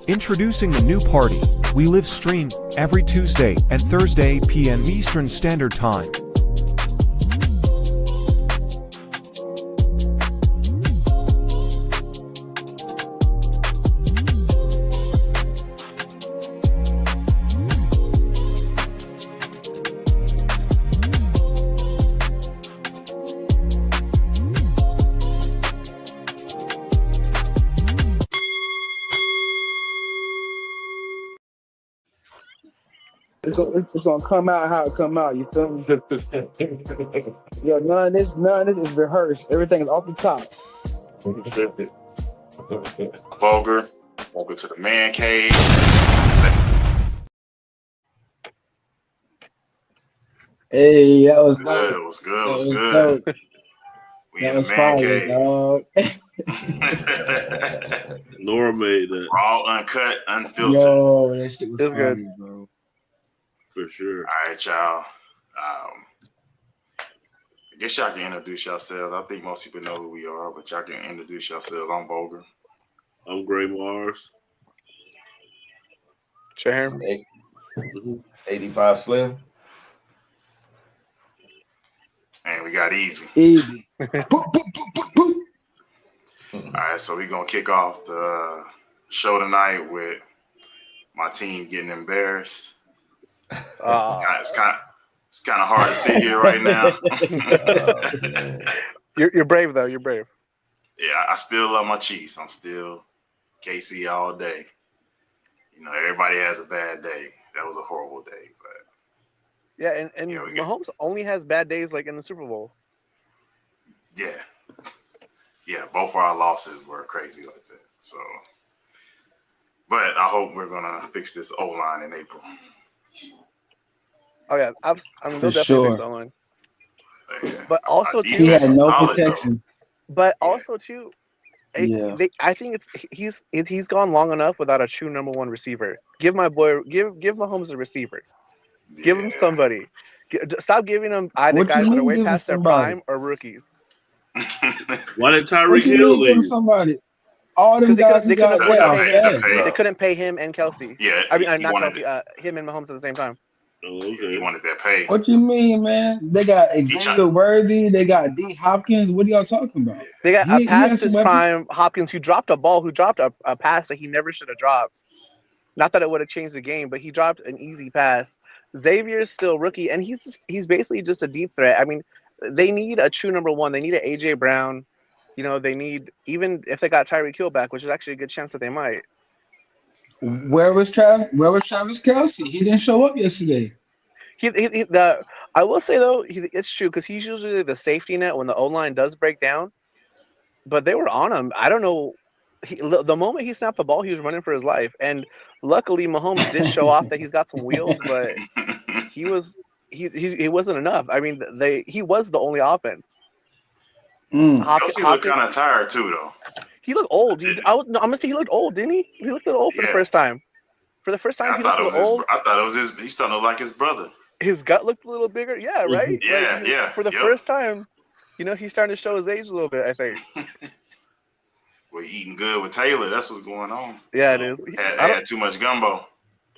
Introducing the new party. We live stream every Tuesday and Thursday p.m. Eastern Standard Time. It's gonna come out how it come out. You feel me? Yo, none of this is rehearsed. Everything is off the top. Vulgar. Welcome to the man cave. Hey, that was Good. dope. It was good. It was That good. dope. We That in the was man fire, cave. dog. Laura made that Raw, uncut, unfiltered. Yo, that shit was It was fire, good. bro. for sure. All right, y'all. I guess y'all can introduce yourselves. I think most people know who we are, but y'all can introduce yourselves. I'm Vulgar. I'm Gray Mars. Shaham. 85 Slim. And we got Easy. Easy. Boop, boop, boop, boop, boop. All right, so we're going to kick off the show tonight with my team getting embarrassed. It's kind of hard to sit here right now. You're brave though. You're brave. Yeah, I still love my Chiefs. I'm still KC all day. You know, everybody has a bad day. That was a horrible day, but Yeah, and Yeah, we Mahomes only has bad days like in the Super Bowl. yeah, both of our losses were crazy like that. So, but I hope we're gonna fix this O line in April. Oh yeah, I mean they'll For definitely sure. fix that one. Yeah. But also Our too, He defense had is no solid, though. protection. but Yeah. also too, Yeah. I think he's gone long enough without a true number one receiver. Give Mahomes a receiver. Give him Yeah. somebody. Stop giving him either What you guys that are mean way give him past their somebody? prime or rookies. Why did What Tyreek you Hill mean give him leave? somebody? All them Because guys they he got couldn't afford to there pay are him. fast. They couldn't pay him and Kelsey. Yeah, I mean, he not wanted Kelsey. Him and Mahomes at the same time. Oh, he okay. wanted that pay. What you mean, man? They got Xavier Worthy. They got D. Hopkins. What are y'all talking about? They got He a past has some his weapons. prime Hopkins who dropped a ball, who dropped a pass that he never should have dropped. Not that it would have changed the game, but he dropped an easy pass. Xavier's still rookie, and he's basically just a deep threat. I mean, they need a true number one. They need an AJ Brown. You know, they need, even if they got Tyreek Hill back, which is actually a good chance that they might. Where was Travis Kelsey? He didn't show up yesterday. I will say though, it's true because he's usually the safety net when the O line does break down. But they were on him. I don't know. The moment he snapped the ball, he was running for his life. And luckily, Mahomes did show off that he's got some wheels, but he wasn't enough. I mean, he was the only offense. Kelsey looked kind of tired too, though. He looked old. I'm gonna say he looked old, didn't he? He looked a little old for the first time. For the first time, he looked a little old. I thought it was his. He started to look like his brother. His gut looked a little bigger. Yeah, right. Yeah, For the first time, you know, he's starting to show his age a little bit. I think. We're eating good with Taylor. That's what's going on. Yeah, it is. Had too much gumbo.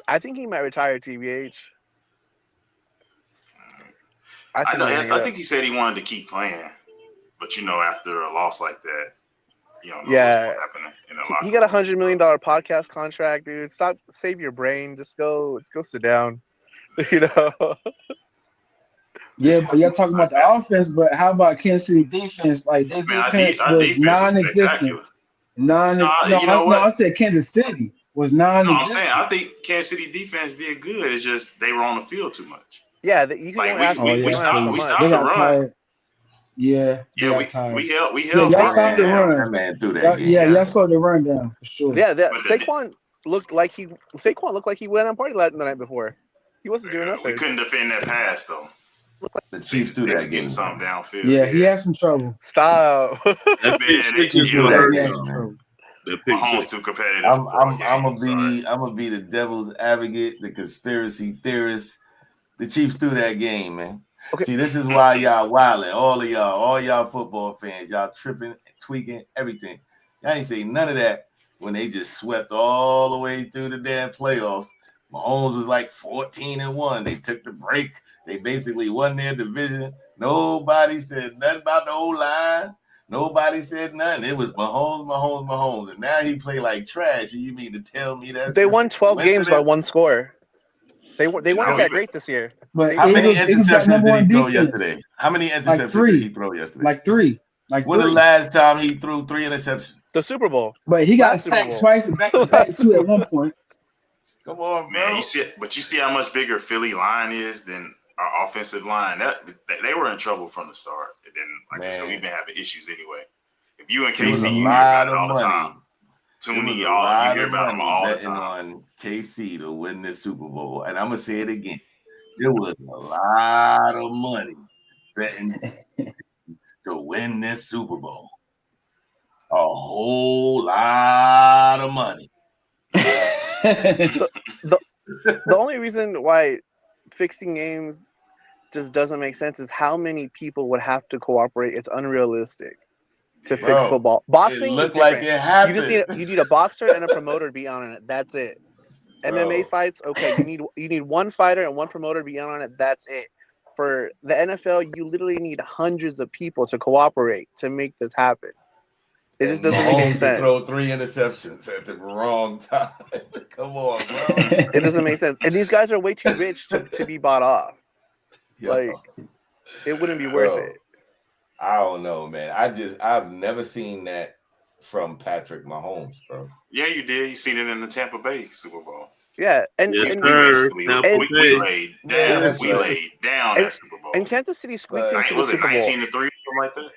I think he might retire, TBH. I think he said he wanted to keep playing, but you know, after a loss like that, you don't know what's going to happen in the locker he got a room. $100 million podcast contract, dude. Stop, save your brain. Just go sit down. You know. Yeah, but y'all talking about the offense, but how about Kansas City defense? Like their defense was non-existent. I said Kansas City was non-existent. No, I'm saying I think Kansas City defense did good. It's just they were on the field too much. Yeah, you can we stopped they the got run. tired. Yeah, we held. Y'all stopped the run. That man threw that game. Y'all slowed the run down for sure. Yeah, Saquon looked like he went on party the night before. He wasn't doing nothing. We couldn't defend that pass though. The Chiefs threw that game. Something downfield. Yeah, he had some trouble. Stop. Mahomes too competitive. I'm gonna be the devil's advocate, the conspiracy theorist. The Chiefs threw that game, man. Okay. See, this is why y'all wildin'. All y'all football fans, y'all tripping, tweaking, everything. Y'all ain't say none of that when they just swept all the way through the damn playoffs. Mahomes was like 14-1. They took the break. They basically won their division. Nobody said nothing about the O-line. Nobody said nothing. It was Mahomes. And now he play like trash. You mean to tell me that they won 12 games by one score? They weren't that great this year. But how many Eagles got interceptions number did he one throw defense. yesterday? How many interceptions Like three. did he throw yesterday? Like three. When the last time he threw 3 interceptions? The Super Bowl. But he got sacked twice back to back too at one point. Come on, bro. Man, you see how much bigger Philly line is than our offensive line. They were in trouble from the start. And then, like I said, we've been having issues anyway. If you and KC, you hear about it all the time. Toonie, you hear about them all the time. On KC to win this Super Bowl, and I'm gonna say it again. There was a lot of money betting to win this Super Bowl. A whole lot of money. So the only reason why fixing games just doesn't make sense is how many people would have to cooperate. It's unrealistic to fix football. Boxing is different. Like it happened. You need a boxer and a promoter to be on it. That's it. MMA fights, okay, you need one fighter and one promoter to be on it. That's it. For the NFL, you literally need hundreds of people to cooperate to make this happen. It just doesn't make any sense. Throw 3 interceptions at the wrong time. Come on, bro. It doesn't make sense. And these guys are way too rich to be bought off. Like, it wouldn't be worth it. I don't know, man. I've never seen that from Patrick Mahomes, bro. Yeah, you did. You seen it in the Tampa Bay Super Bowl. Yeah, and we laid down that Super Bowl. And Kansas City squeaked into the Super Bowl. Was it 19-3 or something like that?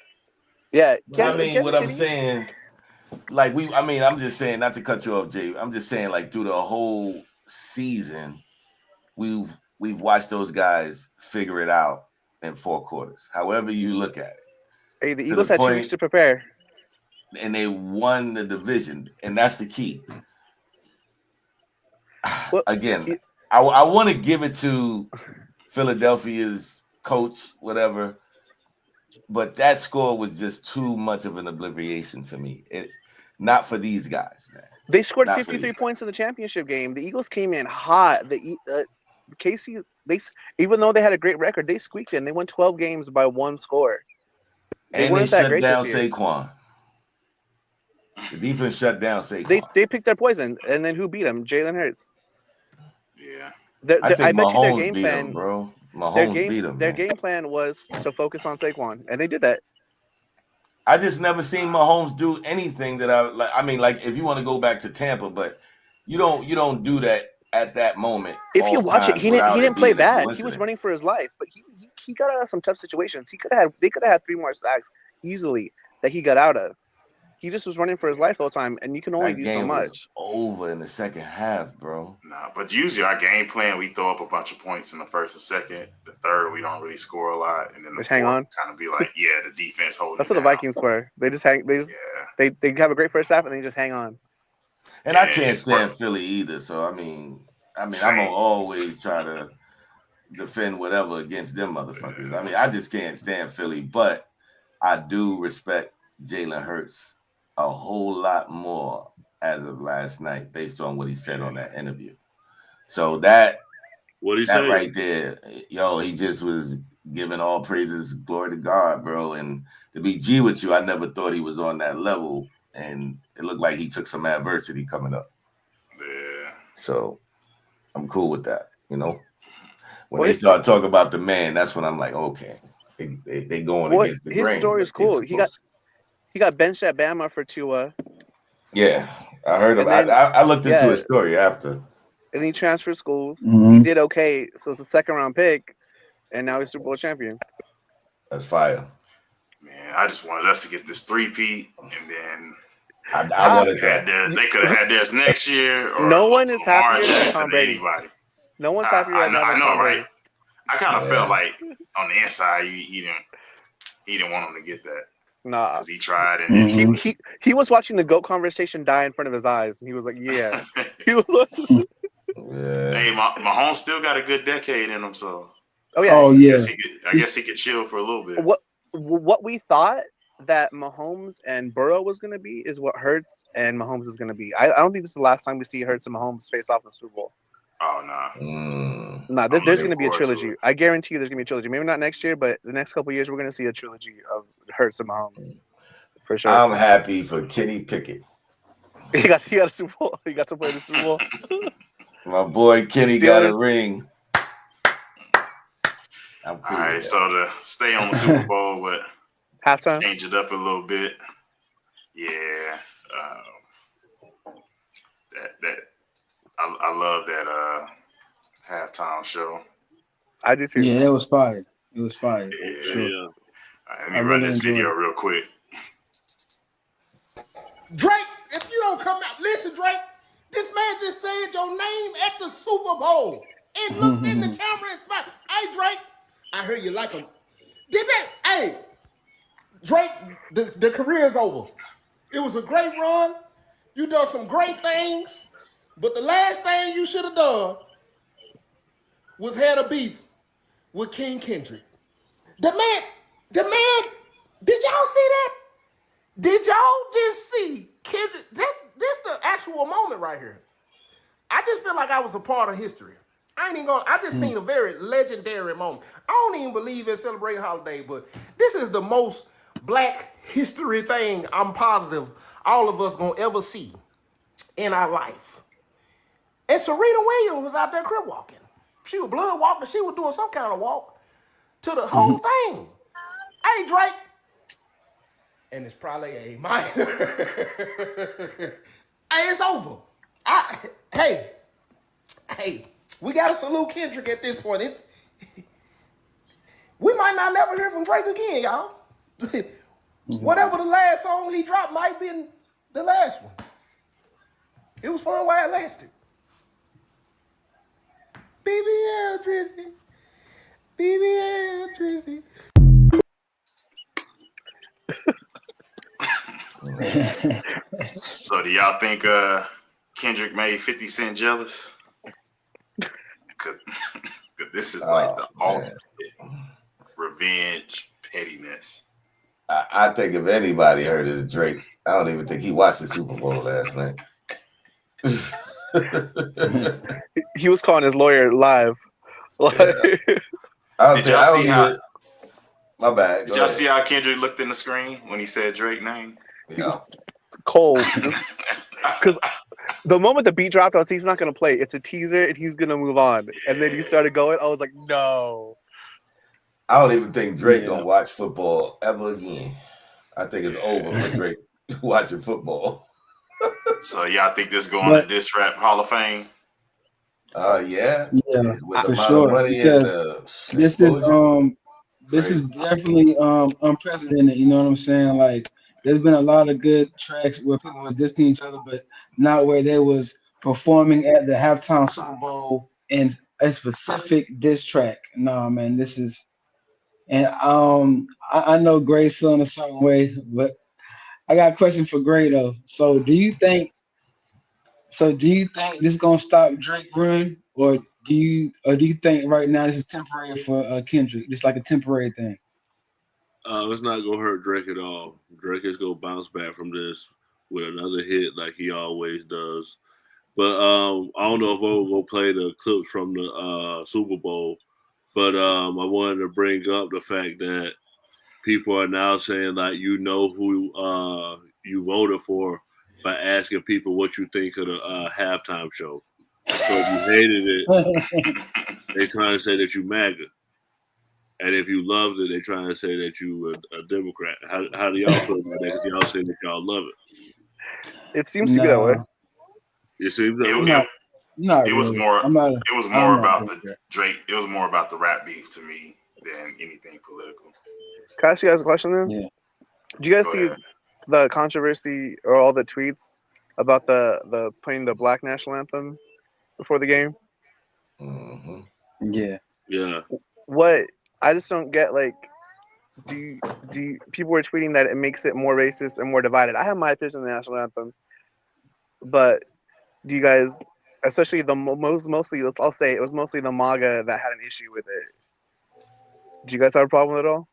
Yeah, I'm saying, like I'm just saying, not to cut you off, Jay. I'm just saying, like through the whole season, we've watched those guys figure it out in 4 quarters. However you look at it. Hey, the Eagles had 2 weeks to prepare, and they won the division, and that's the key. Well, again, I want to give it to Philadelphia's coach, whatever, but that score was just too much of an obliviation to me. Not for these guys, man. They scored 53 points in the championship game. The Eagles came in hot. KC, even though they had a great record, they squeaked in. They won 12 games by 1 score. They shut down Saquon. The defense shut down Saquon. They picked their poison, and then who beat them? Jalen Hurts. Yeah. I bet you their game plan, bro. Mahomes beat them. Their game plan was to focus on Saquon, and they did that. I just never seen Mahomes do anything that I like. I mean, like if you want to go back to Tampa, but you don't do that at that moment. If you watch it, he didn't play bad. He was running for his life, but he got out of some tough situations. They could have had 3 more sacks easily that he got out of. He just was running for his life all the time, and you can only do so much. Over in the second half, bro. Nah, but usually our game plan, we throw up a bunch of points in the first and second. The third, we don't really score a lot, and then the hang on. Kind of be like, yeah, the defense holds. That's what the Vikings were. They just hang. They have a great first half, and they just hang on. And I can't stand Philly either. So I mean, I'm gonna always try to defend whatever against them motherfuckers. I mean, I just can't stand Philly, but I do respect Jalen Hurts a whole lot more as of last night, based on what he said on that interview. So that right there, he just was giving all praises, glory to God, bro. And to be G with you, I never thought he was on that level, and it looked like he took some adversity coming up. Yeah. So I'm cool with that. When they start talking about the man, that's when I'm like, okay, they going against the grain. His story is cool. He got benched at Bama for Tua. Yeah, I heard about it. I looked into his story after. And he transferred schools. Mm-hmm. He did okay. So it's a 2nd-round pick, and now he's Super Bowl champion. That's fire. Man, I just wanted us to get this 3-peat, and then I wanted that. They could have had theirs next year. Or no one is happier than Tom Brady. Anybody. No one's happier than Tom Brady. Right? I kind of felt like on the inside, he didn't want him to get that. Nah, because he tried, and he was watching the GOAT conversation die in front of his eyes, and he was like, "Yeah." He was watching. Hey, Mahomes still got a good decade in him, so. Oh yeah. Oh yeah. I guess he could chill for a little bit. What we thought that Mahomes and Burrow was going to be is what Hurts and Mahomes is going to be. I don't think this is the last time we see Hurts and Mahomes face off in the Super Bowl. Oh no. No, there's going to be a trilogy. I guarantee you there's going to be a trilogy. Maybe not next year, but the next couple of years we're going to see a trilogy of Hurts and Mahomes. For sure. I'm happy for Kenny Pickett. He got a Super Bowl. He got to play the Super Bowl. My boy Kenny got a ring. All right, so to stay on the Super Bowl, but halftime, change it up a little bit. Yeah, I love that halftime show. I do too. Yeah, it was fire. It was fire. Yeah. Sure. Yeah. All right, let me run this video real quick. Drake, if you don't come out, listen, Drake. This man just said your name at the Super Bowl and looked in the camera and smiled. Hey, Drake, I heard you like him. Did that? Hey, Drake, the career is over. It was a great run. You done some great things, but the last thing you should have done was had a beef with King Kendrick. The man, did y'all see that? Did y'all just see Kendrick? This the actual moment right here. I just feel like I was a part of history. I just seen a very legendary moment. I don't even believe in celebrating holiday, but this is the most black history thing I'm positive all of us gonna ever see in our life. And Serena Williams was out there crib walking. She was blood walking. She was doing some kind of walk to the whole thing. Hey, Drake. And it's probably a minor. Hey, it's over. Hey, we gotta salute Kendrick at this point. We might not never hear from Drake again, y'all. Whatever the last song he dropped might have been the last one. It was fun while it lasted. BBL Drizzy. BBL Drizzy. So do y'all think Kendrick made 50 Cent jealous? Cause this is like the ultimate revenge pettiness. I think if anybody heard it, it's Drake. I don't even think he watched the Super Bowl last night. He was calling his lawyer live. Did y'all see how? My bad. Did y'all see how Kendrick looked in the screen when he said Drake name? Yeah. Cold. Because the moment the beat dropped, I was like, he's not going to play. It's a teaser, and he's going to move on. And then he started going. I was like, no. I don't even think Drake gonna watch football ever again. I think it's over for Drake watching football. So y'all think this going to Diss Rap Hall of Fame? Yeah, with for sure. Money Because this is definitely unprecedented. You know what I'm saying? Like, there's been a lot of good tracks where people was dissing each other, but not where they was performing at the halftime Super Bowl in a specific diss track. No, man, this is. And I know Gray's feeling a certain way, but I got a question for Gray though. So do you think this is gonna stop Drake run, or do you think right now this is temporary for Kendrick? Just like a temporary thing. It's not gonna hurt Drake at all. Drake is gonna bounce back from this with another hit like he always does. But I don't know if we'll go play the clips from the Super Bowl. But I wanted to bring up the fact that people are now saying like you know who you voted for by asking people what you think of the halftime show. So if you hated it, they trying to say that you MAGA. And if you loved it, they trying to say that you a Democrat. How do y'all feel about that? Because y'all say that y'all love it. It seems to be that way. It seems that way. It was more about the Drake. It was more about the rap beef to me than anything political. Can I ask you guys a question then? Yeah. Do you guys see the controversy or all the tweets about the playing the Black National Anthem before the game? Mm-hmm. Yeah. Yeah. What I just don't get, like, do people were tweeting that it makes it more racist and more divided. I have my opinion on the national anthem, but do you guys? Especially mostly, I'll say it was mostly the MAGA that had an issue with it. Do you guys have a problem at all?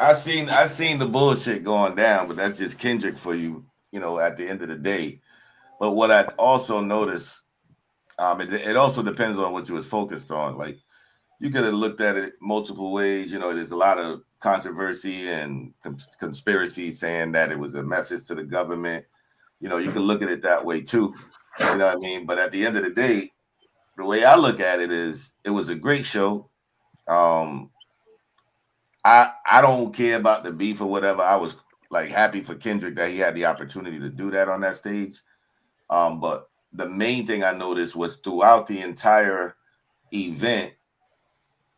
I seen the bullshit going down, but that's just Kendrick for you, at the end of the day. But what I also noticed, it also depends on what you was focused on. Like you could have looked at it multiple ways. There's a lot of controversy and conspiracy saying that it was a message to the government. You can look at it that way too. You know what I mean? But at the end of the day, the way I look at it is it was a great show. I don't care about the beef or whatever. I was like happy for Kendrick that he had the opportunity to do that on that stage. But the main thing I noticed was throughout the entire event,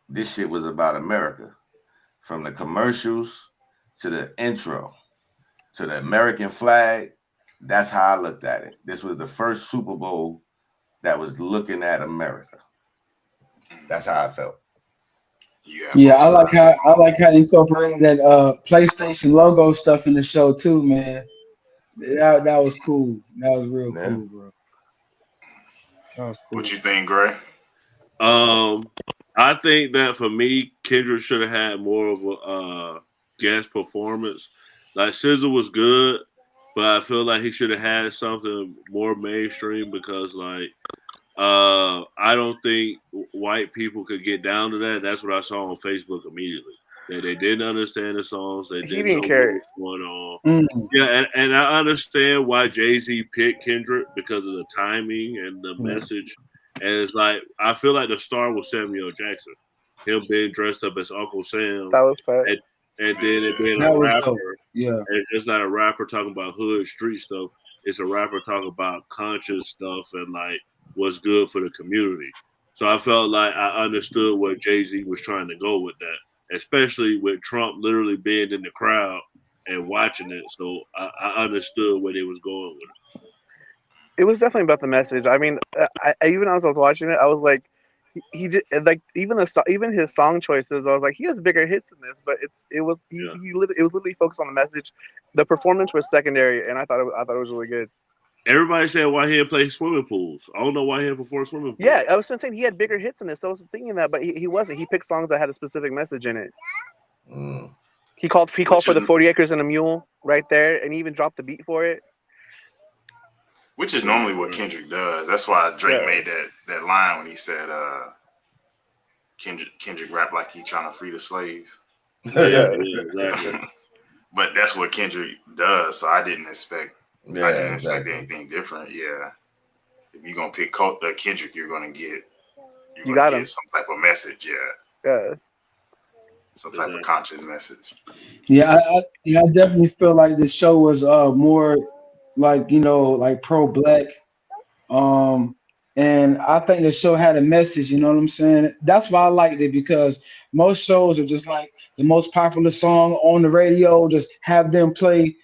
this shit was about America. From the commercials to the intro to the American flag. That's how I looked at it. This was the first Super Bowl that was looking at America. That's how I felt. Yeah, I like how they incorporated that PlayStation logo stuff in the show too, man. That was cool. That was real cool, bro. That was cool. What you think, Gray? I think that for me, Kendrick should have had more of a guest performance. Like SZA was good, but I feel like he should have had something more mainstream because, like, I don't think white people could get down to that. That's what I saw on Facebook immediately. That they didn't understand the songs. They didn't know care. what was going on. Yeah, and I understand why Jay-Z picked Kendrick because of the timing and the message. And it's like I feel like the star was Samuel Jackson. Him being dressed up as Uncle Sam. That was sad. And then it being a rapper. Yeah. And it's not a rapper talking about hood street stuff. It's a rapper talking about conscious stuff and like what's good for the community. So I felt like I understood what Jay-Z was trying to go with that, especially with Trump literally being in the crowd and watching it. So I understood where they was going with it. It was definitely about the message. I mean, even as I was watching it, I was like, he did like even his song choices. I was like, he has bigger hits in this, but it was literally focused on the message. The performance was secondary, and I thought it was really good. Everybody said why he didn't play swimming pools. I don't know why he didn't perform swimming pools. Yeah, I was just saying he had bigger hits in this. So I was thinking that, but he wasn't. He picked songs that had a specific message in it. He called for the 40 Acres and a Mule right there, and he even dropped the beat for it. Which is normally what Kendrick does. That's why Drake made that line when he said Kendrick rap like he trying to free the slaves. Yeah, exactly. But that's what Kendrick does, so I didn't expect anything different. Yeah. If you're gonna pick Kendrick, you're gonna get some type of message, Yeah. Some type of conscious message. Yeah, I definitely feel like the show was more like like pro-black, and I think the show had a message. You know what I'm saying? That's why I liked it, because most shows are just like the most popular song on the radio, just have them play.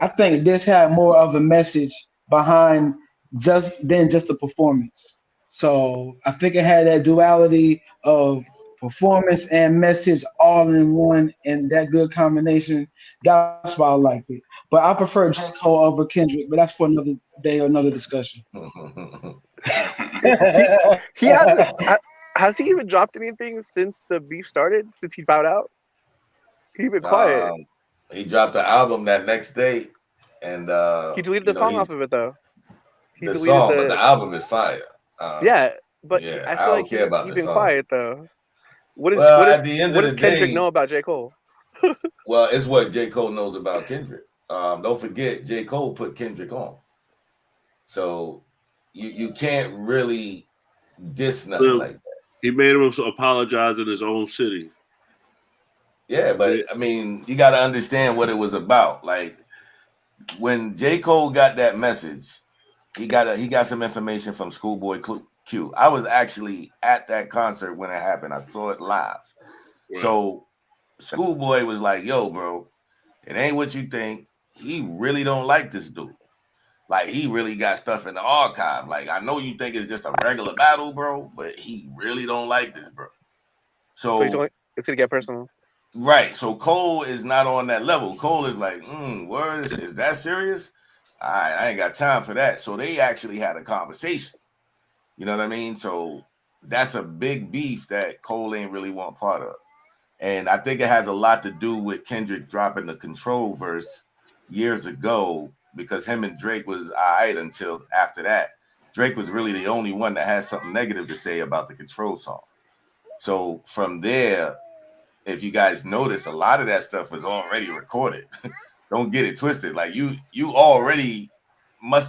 I think this had more of a message behind than just the performance. So I think it had that duality of performance and message all in one, and that good combination. That's why I liked it. But I prefer J. Cole over Kendrick, but that's for another day or another discussion. He hasn't. Has he even dropped anything since the beef started? Since he bowed out? He's been quiet. He dropped the album that next day, and he deleted the song off of it though. But the album is fire. But I feel like he's been quiet though. What does Kendrick know about J. Cole? Well, it's what J. Cole knows about Kendrick. Don't forget, J. Cole put Kendrick on. So you can't really diss nothing like that. He made him apologize in his own city. Yeah, but I mean, you got to understand what it was about. Like when J. Cole got that message, he got some information from Schoolboy Q. I was actually at that concert when it happened. I saw it live. Right. So Schoolboy was like, "Yo, bro, it ain't what you think. He really don't like this dude. Like, he really got stuff in the archive. Like, I know you think it's just a regular battle, bro, but he really don't like this, bro." So it's gonna get personal. Right. So Cole is not on that level. Cole is like, word, is that serious? All right, I ain't got time for that. So they actually had a conversation. You know what I mean? So that's a big beef that Cole ain't really want part of. And I think it has a lot to do with Kendrick dropping the Control verse years ago, because him and Drake was all right until after that. Drake was really the only one that had something negative to say about the Control song. So from there, if you guys notice, a lot of that stuff was already recorded. Don't get it twisted. Like you already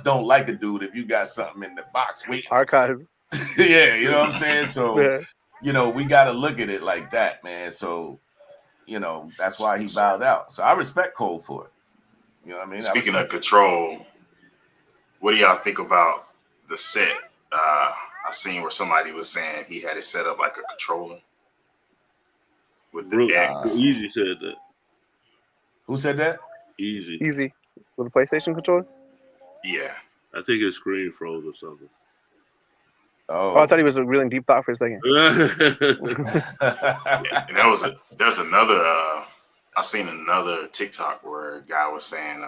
don't like a dude if you got something in the box waiting. Archives. Yeah, you know what I'm saying? So, we got to look at it like that, man. So, that's why he bowed out. So I respect Cole for it. You know what I mean? Speaking of Control, what do y'all think about the set? I seen where somebody was saying he had it set up like a controller with the X. Easy said that. Who said that? Easy. With a PlayStation controller? Yeah. I think his screen froze or something. Oh, I thought he was reeling deep thought for a second. And there's another I seen another TikTok where a guy was saying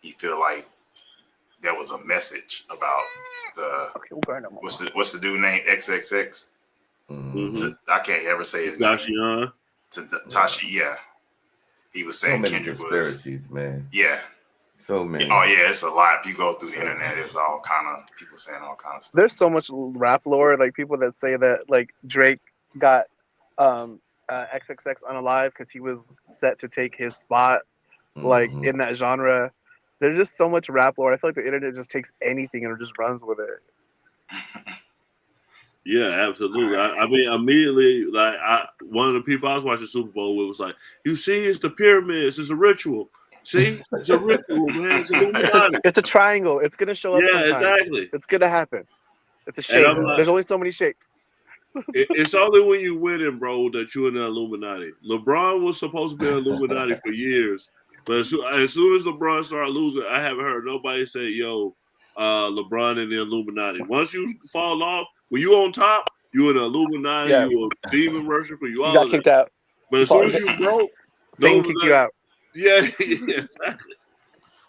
he feel like there was a message about the what's the dude name XXX? I can't ever say his name. Tashi, yeah. He was saying Kendrick conspiracies, man. Yeah. So many. Oh yeah, it's a lot. If you go through the internet, there's all kind of people saying all kinds of stuff. There's so much rap lore, like people that say that like Drake got XXX unalive because he was set to take his spot, like in that genre. There's just so much rap lore. I feel like the internet just takes anything and just runs with it. Yeah, absolutely. I mean, immediately, like one of the people I was watching Super Bowl with was like, "You see, it's the pyramids. It's a ritual. See, it's a ritual, man. It's a triangle. It's gonna show up. Yeah, sometimes. Exactly. It's gonna happen. It's a shape. Like, there's only so many shapes. It's only when you win it, bro, that you're in the Illuminati. LeBron was supposed to be an Illuminati for years, but as soon as LeBron started losing, I haven't heard nobody say, "Yo, LeBron in the Illuminati." Once you fall off, when you on top, you in the Illuminati. Yeah. You a demon worshiper. You all got kicked out. But as soon as you broke, Satan kicked you out. Yeah, exactly.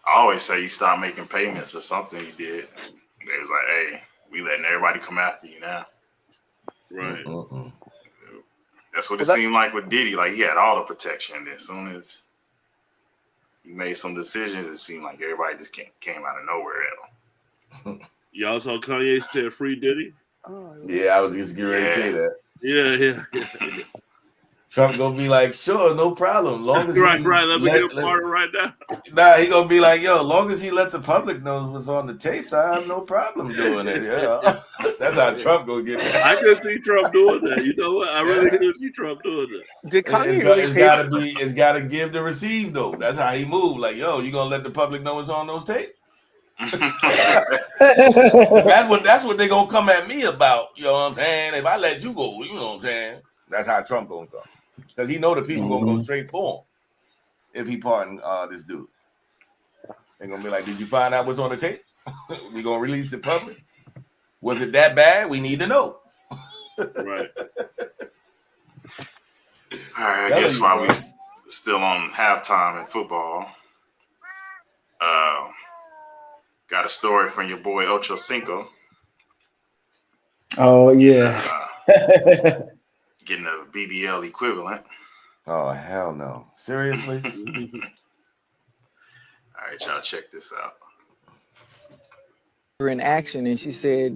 I always say you stop making payments or something you did. They was like, "Hey, we letting everybody come after you now." Right. That's what it seemed like with Diddy. Like he had all the protection. As soon as he made some decisions, it seemed like everybody just came out of nowhere at him. Y'all saw Kanye said free Diddy? Yeah, I was just getting ready to say that. Yeah. Trump gonna be like, sure, no problem. Long as right. Let me get a part right now. Nah, he gonna be like, yo, long as he let the public know what's on the tapes, I have no problem doing it. Yeah, that's how Trump gonna get it. I could see Trump doing that. You know what? I really could see Trump doing that. Did Kanye it's gotta give to receive though. That's how he moved. Like, yo, you gonna let the public know what's on those tapes? That's what they gonna come at me about. You know what I'm saying? If I let you go, you know what I'm saying? That's how Trump gonna go. Because he know the people gonna go straight for him if he pardon this dude. They're gonna be like, did you find out what's on the tape? We gonna release it public? Was it that bad? We need to know. Right. All right, I guess while we still on halftime in football, got a story from your boy Ocho Cinco. Oh yeah. Getting a BBL equivalent. Oh hell no! Seriously? All right, y'all check this out. In action, and she said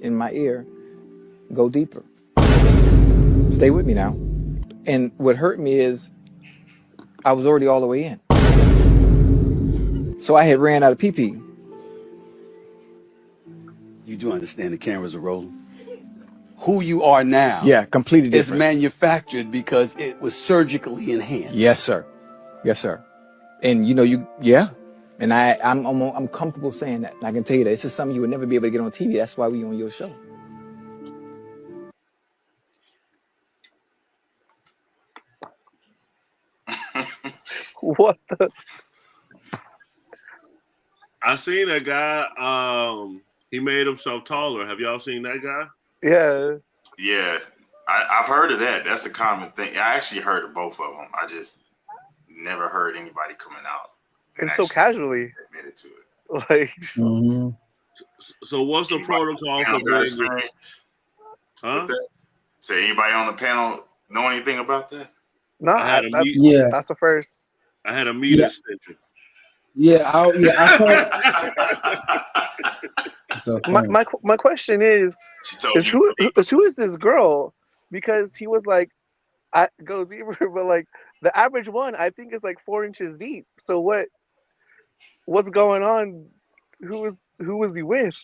in my ear, "Go deeper. Stay with me now." And what hurt me is I was already all the way in, so I had ran out of pee-pee. You do understand the cameras are rolling? Who you are now, yeah, completely different. Is manufactured because it was surgically enhanced. Yes, sir. Yes, sir. And and I'm comfortable saying that. And I can tell you that this is something you would never be able to get on TV. That's why we on your show. What the? I seen a guy. He made himself taller. Have y'all seen that guy? Yeah, I've heard of that. That's a common thing. I actually heard of both of them. I just never heard anybody coming out and so casually admitted to it. Like, so what's the protocol for experience? Huh? So anybody on the panel Know anything about that? No, yeah, that's the first. I had a meat extension. I heard. So my question is who is this girl? Because he was like, I go deeper, but like the average one, I think is like 4 inches deep. So what's going on? Who was he with?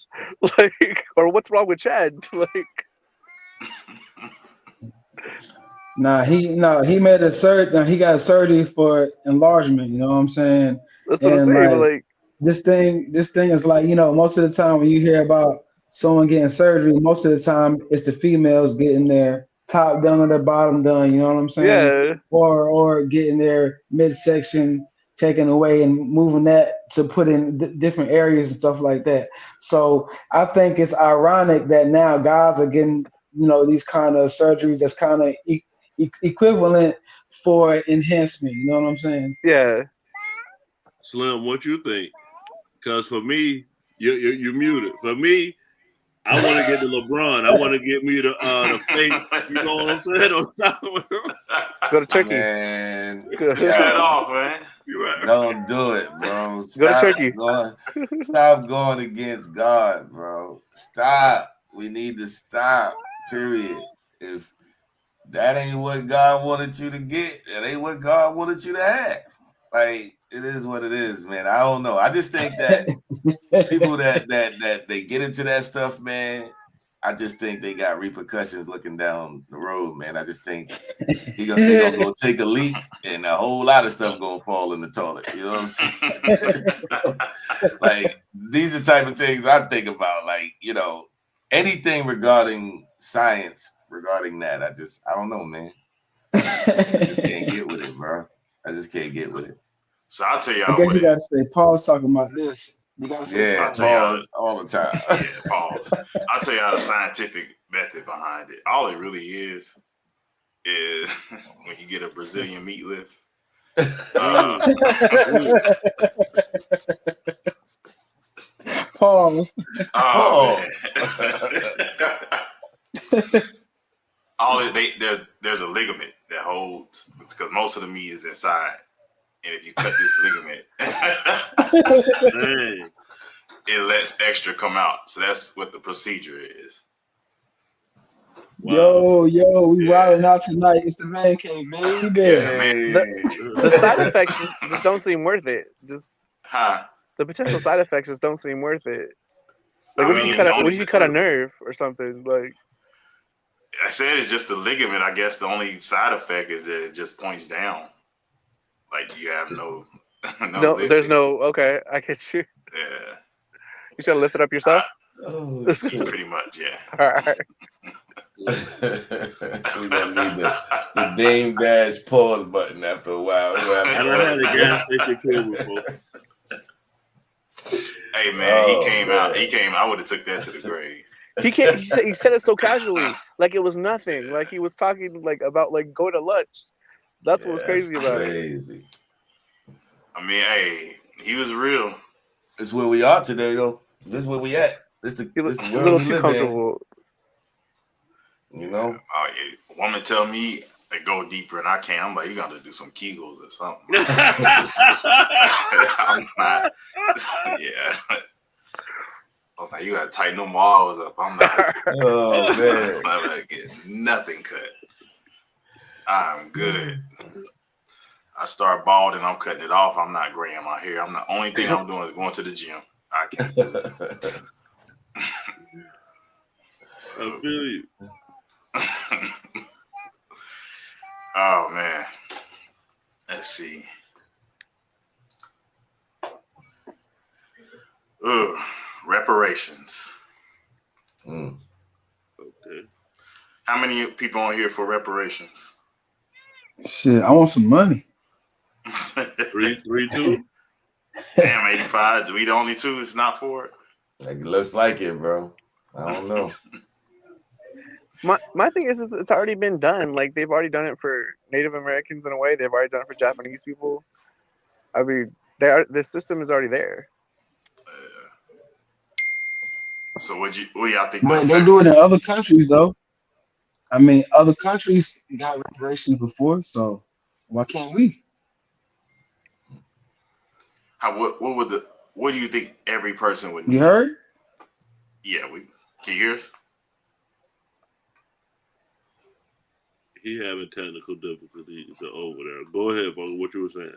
Like, or what's wrong with Chad? Like, he made a surgery. Now he got surgery for enlargement. You know what I'm saying? that's what I'm saying. But like, this thing is like, most of the time when you hear about someone getting surgery, most of the time it's the females getting their top done or their bottom done. You know what I'm saying? yeah, Or getting their midsection taken away and moving that to put in different areas and stuff like that. So I think it's ironic that now guys are getting these kind of surgeries that's kind of equivalent for enhancement. You know what I'm saying? yeah. Slim, what you think? Because for me, you're muted. For me, I want to get the LeBron. I want to get me the fake. You know what I'm saying? Go to Turkey. Man, cut it off, man. Don't do it, bro. Go to Turkey. Stop going against God, bro. Stop. We need to stop. Period. If that ain't what God wanted you to get, that ain't what God wanted you to have. Like, it is what it is, man. I don't know. I just think that people that they get into that stuff, man, I just think they got repercussions looking down the road, man. I just think they gonna go take a leak and a whole lot of stuff gonna fall in the toilet. You know what I'm saying? Like, these are the type of things I think about. Like, anything regarding science, regarding that, I don't know, man. I just can't get with it, bro. I just can't get with it. So I'll tell y'all. I guess you gotta say Paul's talking about this. You gotta say pause all the time. Yeah, pause. I'll tell y'all the scientific method behind it. All it really is when you get a Brazilian meat lift. Pause. There's a ligament that holds, because most of the meat is inside. And if you cut this ligament, it lets extra come out. So that's what the procedure is. Wow. Yo, we riding out tonight. It's the man cave, baby. Yeah, man. The side effects just don't seem worth it. Just the potential side effects just don't seem worth it. Like, what if you cut a nerve or something? Like, I said, it's just the ligament. I guess the only side effect is that it just points down. Like, you have no there's no. Okay, I get you. Yeah. You should lift it up yourself. Pretty much, yeah. All right. We gonna need the Dame Dash pause button after a while. I don't have the gas station cable before. Hey man, he came out. I would have took that to the grave. He said it so casually, like it was nothing. Like he was talking like about like going to lunch. That's what was crazy about it. I mean, hey, he was real. It's where we are today, though. This is where we at. This is a little too comfortable. You know? Oh yeah, woman tell me to go deeper, and I can't. I'm like, you got to do some Kegels or something. I'm not. Yeah. I'm like, you got to tighten them walls up. I'm not. Oh man, I'm not getting nothing cut. I'm good. I start balding, I'm cutting it off. I'm not graying my hair. I'm the only thing I'm doing is going to the gym. I can't do it. I feel you. Oh man. Let's see. Ooh, reparations. Okay. How many people on here for reparations? Shit, I want some money. 3, 2. Damn, 85. We the only two that's not for it? Like, it looks like it, bro. I don't know. My thing is it's already been done. Like, they've already done it for Native Americans in a way. They've already done it for Japanese people. I mean, the system is already there. So what y'all think? But they do it in other countries, though. I mean, other countries got reparations before, so why can't we? What do you think every person would You need? heard? Yeah, can you hear us? He having technical difficulties over there. Go ahead, Vogel. What you were saying?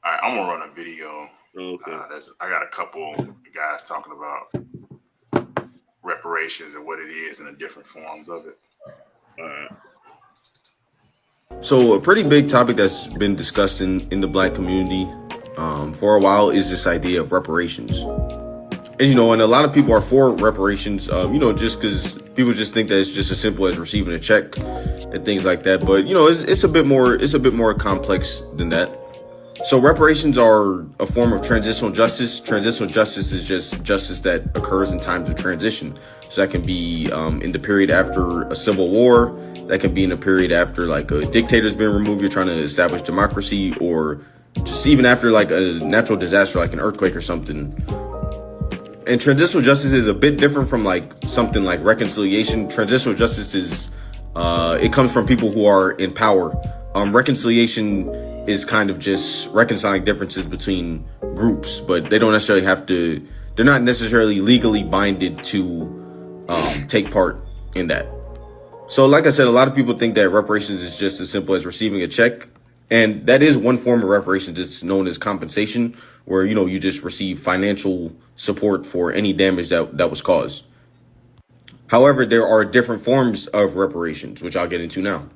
All right, I'm gonna run a video. Okay. I got a couple guys talking about reparations and what it is and the different forms of it. All right. So a pretty big topic that's been discussed in the black community for a while is this idea of reparations. And, and a lot of people are for reparations, just because people just think that it's just as simple as receiving a check and things like that. But, it's a bit more complex than that. So reparations are a form of transitional justice. Transitional justice is just justice that occurs in times of transition. So that can be in the period after a civil war. That can be in a period after like a dictator's been removed. You're trying to establish democracy, or just even after like a natural disaster, like an earthquake or something. And transitional justice is a bit different from like something like reconciliation. Transitional justice is it comes from people who are in power. Reconciliation is kind of just reconciling differences between groups, but they don't necessarily they're not necessarily legally binded to take part in that. So like I said, a lot of people think that reparations is just as simple as receiving a check. And that is one form of reparations. It's known as compensation, where, you just receive financial support for any damage that was caused. However, there are different forms of reparations, which I'll get into now.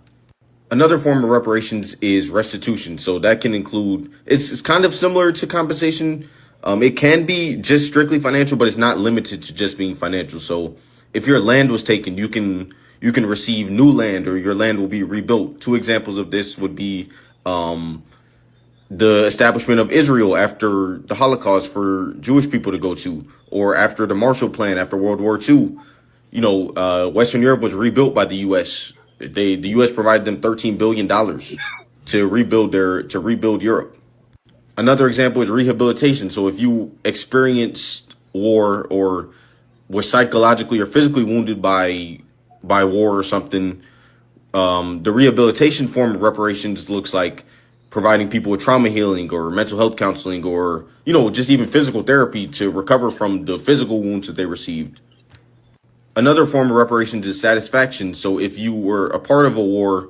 Another form of reparations is restitution. So that can include, it's kind of similar to compensation. It can be just strictly financial, but it's not limited to just being financial. So if your land was taken, you can receive new land, or your land will be rebuilt. Two examples of this would be the establishment of Israel after the Holocaust for Jewish people to go to, or after the Marshall Plan after World War II. Western Europe was rebuilt by the U.S. The U.S. provided them $13 billion to rebuild Europe. Another example is rehabilitation. So if you experienced war or were psychologically or physically wounded by war or something, the rehabilitation form of reparations looks like providing people with trauma healing or mental health counseling, or, just even physical therapy to recover from the physical wounds that they received. Another form of reparations is satisfaction. So if you were a part of a war,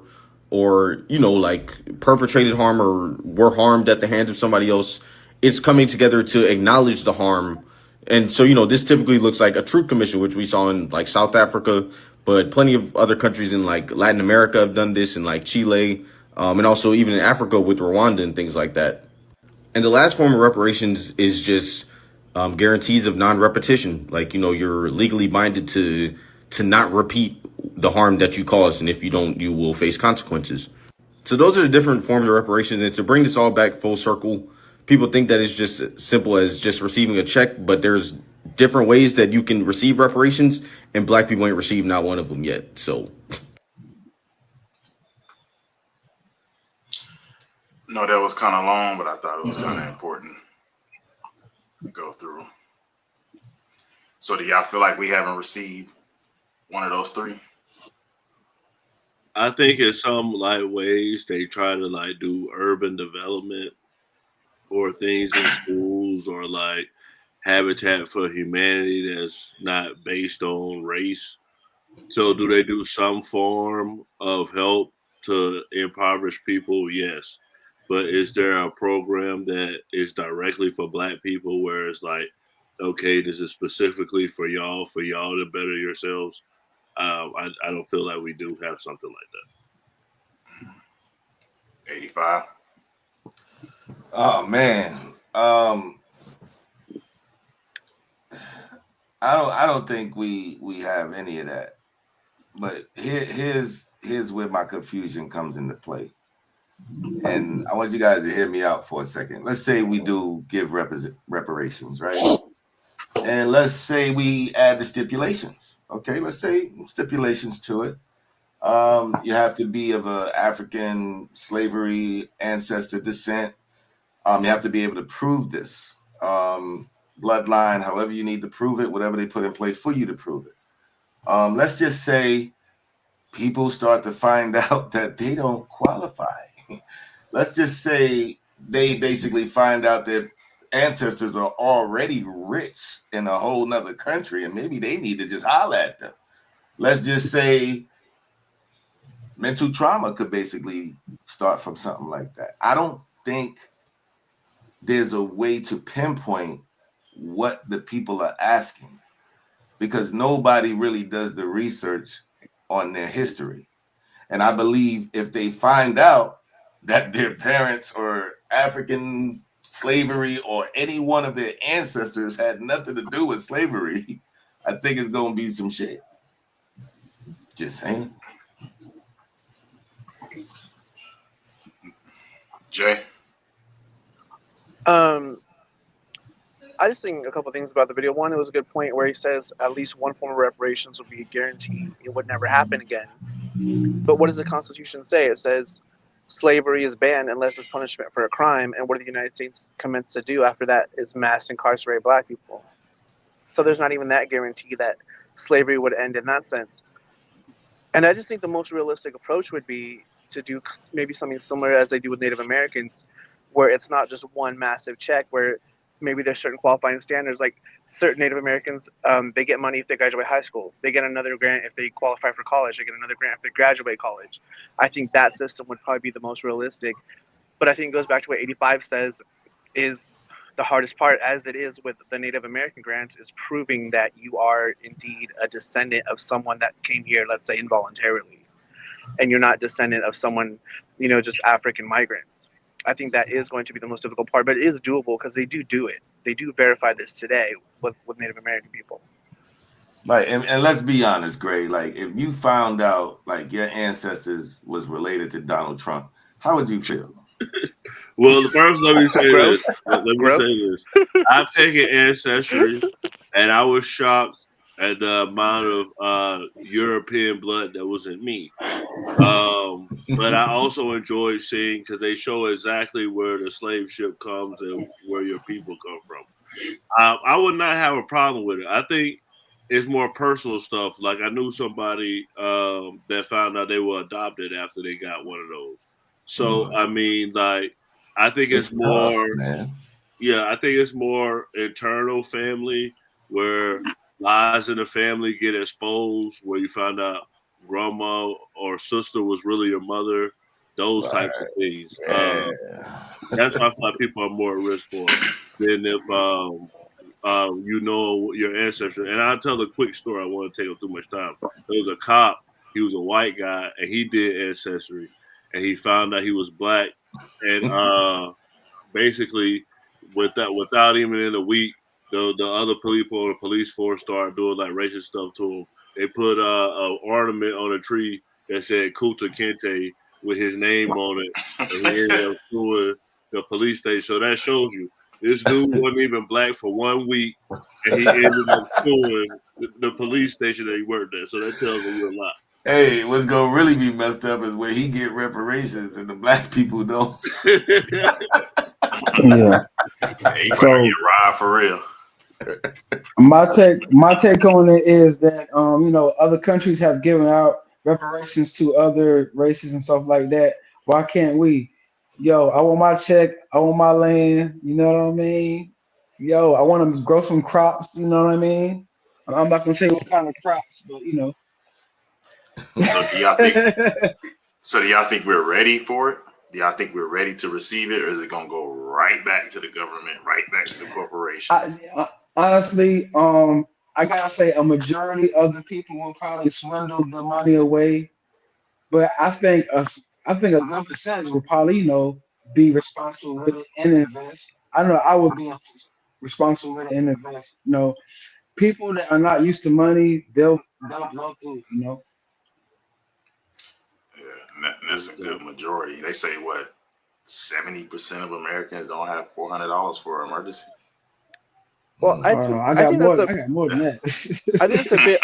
or, like perpetrated harm or were harmed at the hands of somebody else, it's coming together to acknowledge the harm. And so, this typically looks like a truth commission, which we saw in like South Africa, but plenty of other countries in like Latin America have done this, in like Chile, and also even in Africa with Rwanda and things like that. And the last form of reparations is just guarantees of non-repetition. Like, you're legally binded to not repeat the harm that you caused. And if you don't, you will face consequences. So those are the different forms of reparations. And to bring this all back full circle, people think that it's just as simple as just receiving a check, but there's different ways that you can receive reparations, and black people ain't received not one of them yet. So. No, that was kind of long, but I thought it was kind of important to go through. So do y'all feel like we haven't received one of those three? I think in some like ways they try to like do urban development or things in schools, or like Habitat for Humanity that's not based on race. So do they do some form of help to impoverished people? Yes. But is there a program that is directly for black people where it's like, okay, this is specifically for y'all to better yourselves? I don't feel like we do have something like that. 85. Oh man. I don't think we have any of that. But here's where my confusion comes into play. And I want you guys to hear me out for a second. Let's say we do give reparations, right? And let's say we add the stipulations. Okay, let's say stipulations to it. You have to be of a African slavery ancestor descent. You have to be able to prove this. Bloodline, however you need to prove it, whatever they put in place for you to prove it. Let's just say people start to find out that they don't qualify. Let's just say they basically find out their ancestors are already rich in a whole nother country, and maybe they need to just holler at them. Let's just say mental trauma could basically start from something like that. I don't think there's a way to pinpoint what the people are asking, because nobody really does the research on their history. And I believe if they find out that their parents or African slavery or any one of their ancestors had nothing to do with slavery, I think it's going to be some shit. Just saying. Jay? I just think a couple of things about the video. One, it was a good point where he says at least one form of reparations would be a guarantee it would never happen again. But what does the Constitution say? It says slavery is banned unless it's punishment for a crime. And what did the United States commence to do after that is mass incarcerate black people. So there's not even that guarantee that slavery would end in that sense. And I just think the most realistic approach would be to do maybe something similar as they do with Native Americans, where it's not just one massive check, where maybe there's certain qualifying standards. Like certain Native Americans, they get money if they graduate high school. They get another grant if they qualify for college. They get another grant if they graduate college. I think that system would probably be the most realistic. But I think it goes back to what 85 says is the hardest part, as it is with the Native American grants, is proving that you are indeed a descendant of someone that came here, let's say involuntarily, and you're not descendant of someone, just African migrants. I think that is going to be the most difficult part, but it is doable because they do it. They do verify this today with Native American people. Like, and let's be honest, Gray, like if you found out like your ancestors was related to Donald Trump, how would you feel? Well, first, let me say this. Let me say this. I've taken Ancestry, and I was shocked at the amount of European blood that was in me. But I also enjoyed seeing, because they show exactly where the slave ship comes and where your people come from. I would not have a problem with it. I think it's more personal stuff. Like I knew somebody that found out they were adopted after they got one of those. So I mean, like, I think it's more, tough, man. Yeah, I think it's more internal family where lies in the family get exposed, where you find out grandma or sister was really your mother, those types of things. Yeah. That's why I feel like people are more at risk for than if your ancestry. And I'll tell a quick story. I want to take up too much time. There was a cop. He was a white guy, and he did Ancestry, and he found out he was black, and basically without even in a week, the other people on the police force started doing like racist stuff to him. They put an ornament on a tree that said Kunta Kinte with his name on it, and he ended up suing the police station. So that shows you this dude wasn't even black for 1 week, and he ended up suing the police station that he worked at. So that tells you a lot. Hey, what's gonna really be messed up is where he get reparations and the black people don't. Yeah. He probably get ride for real. My take on it is that other countries have given out reparations to other races and stuff like that. Why can't we? Yo, I want my check. I want my land. You know what I mean? Yo, I want to grow some crops. You know what I mean? I'm not gonna say what kind of crops, but So do y'all think we're ready for it? Do y'all think we're ready to receive it, or is it gonna go right back to the government, right back to the corporations? Honestly, I gotta say a majority of the people will probably swindle the money away, but I think a good percentage will probably be responsible with it and invest. I know I would be responsible with it and invest. People that are not used to money, they'll blow through. Yeah, that's a good majority. They say 70% of Americans don't have $400 for an emergency. Well, I got more than that. I think it's a bit.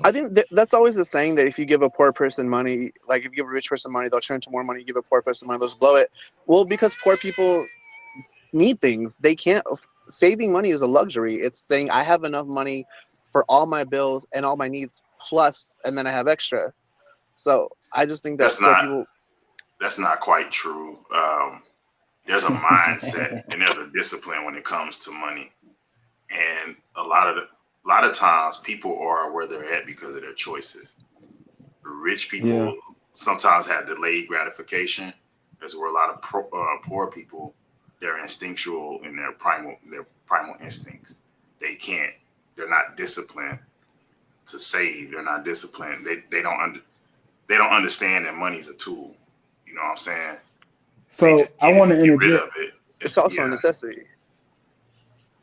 I think that's always the saying that if you give a poor person money, like if you give a rich person money, they'll turn to more money. You give a poor person money, they'll just blow it. Well, because poor people need things, they can't. Saving money is a luxury. It's saying I have enough money for all my bills and all my needs plus, and then I have extra. So I just think that's not quite true. There's a mindset and there's a discipline when it comes to money, and a lot of times people are where they're at because of their choices. Rich people sometimes have delayed gratification. That's where a lot of poor people, they're instinctual in their primal instincts. They're not disciplined to save. They're not disciplined. They don't understand that money's a tool. You know what I'm saying? So I want to get rid interject. of it. It's also a necessity.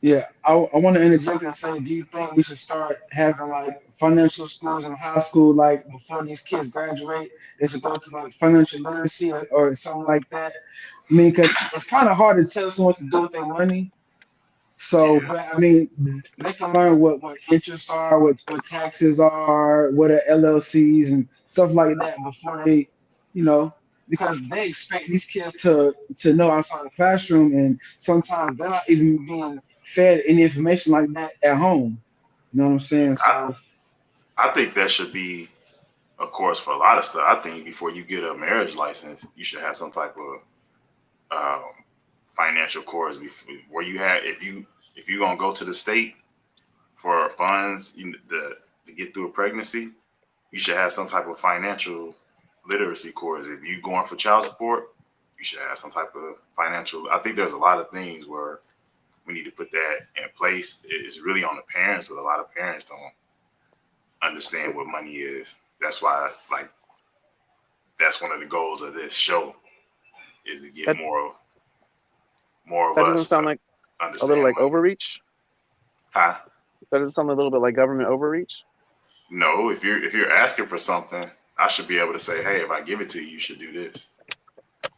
Yeah, I want to interject and say, do you think we should start having like financial schools in high school, like before these kids graduate, they should go to like financial literacy or something like that? I mean, because it's kind of hard to tell someone what to do with their money. So, but I mean, they can learn what interests are, what taxes are, what are LLCs and stuff like that before they, you know, because they expect these kids to know outside the classroom, and sometimes they're not even being fed any information like that at home. You know what I'm saying? So, I think that should be a course for a lot of stuff. I think before you get a marriage license, you should have some type of financial course where you have if you're gonna go to the state for funds to get through a pregnancy, you should have some type of financial literacy course. If you're going for child support, you should have some type of financial. I think there's a lot of things where we need to put that in place. It's really on the parents, but a lot of parents don't understand what money is. That's why, like, that's one of the goals of this show is to get more of that us. Doesn't sound like a little like money. Overreach. Huh? That doesn't sound a little bit like government overreach. No, if you're asking for something, I should be able to say, hey, if I give it to you, you should do this.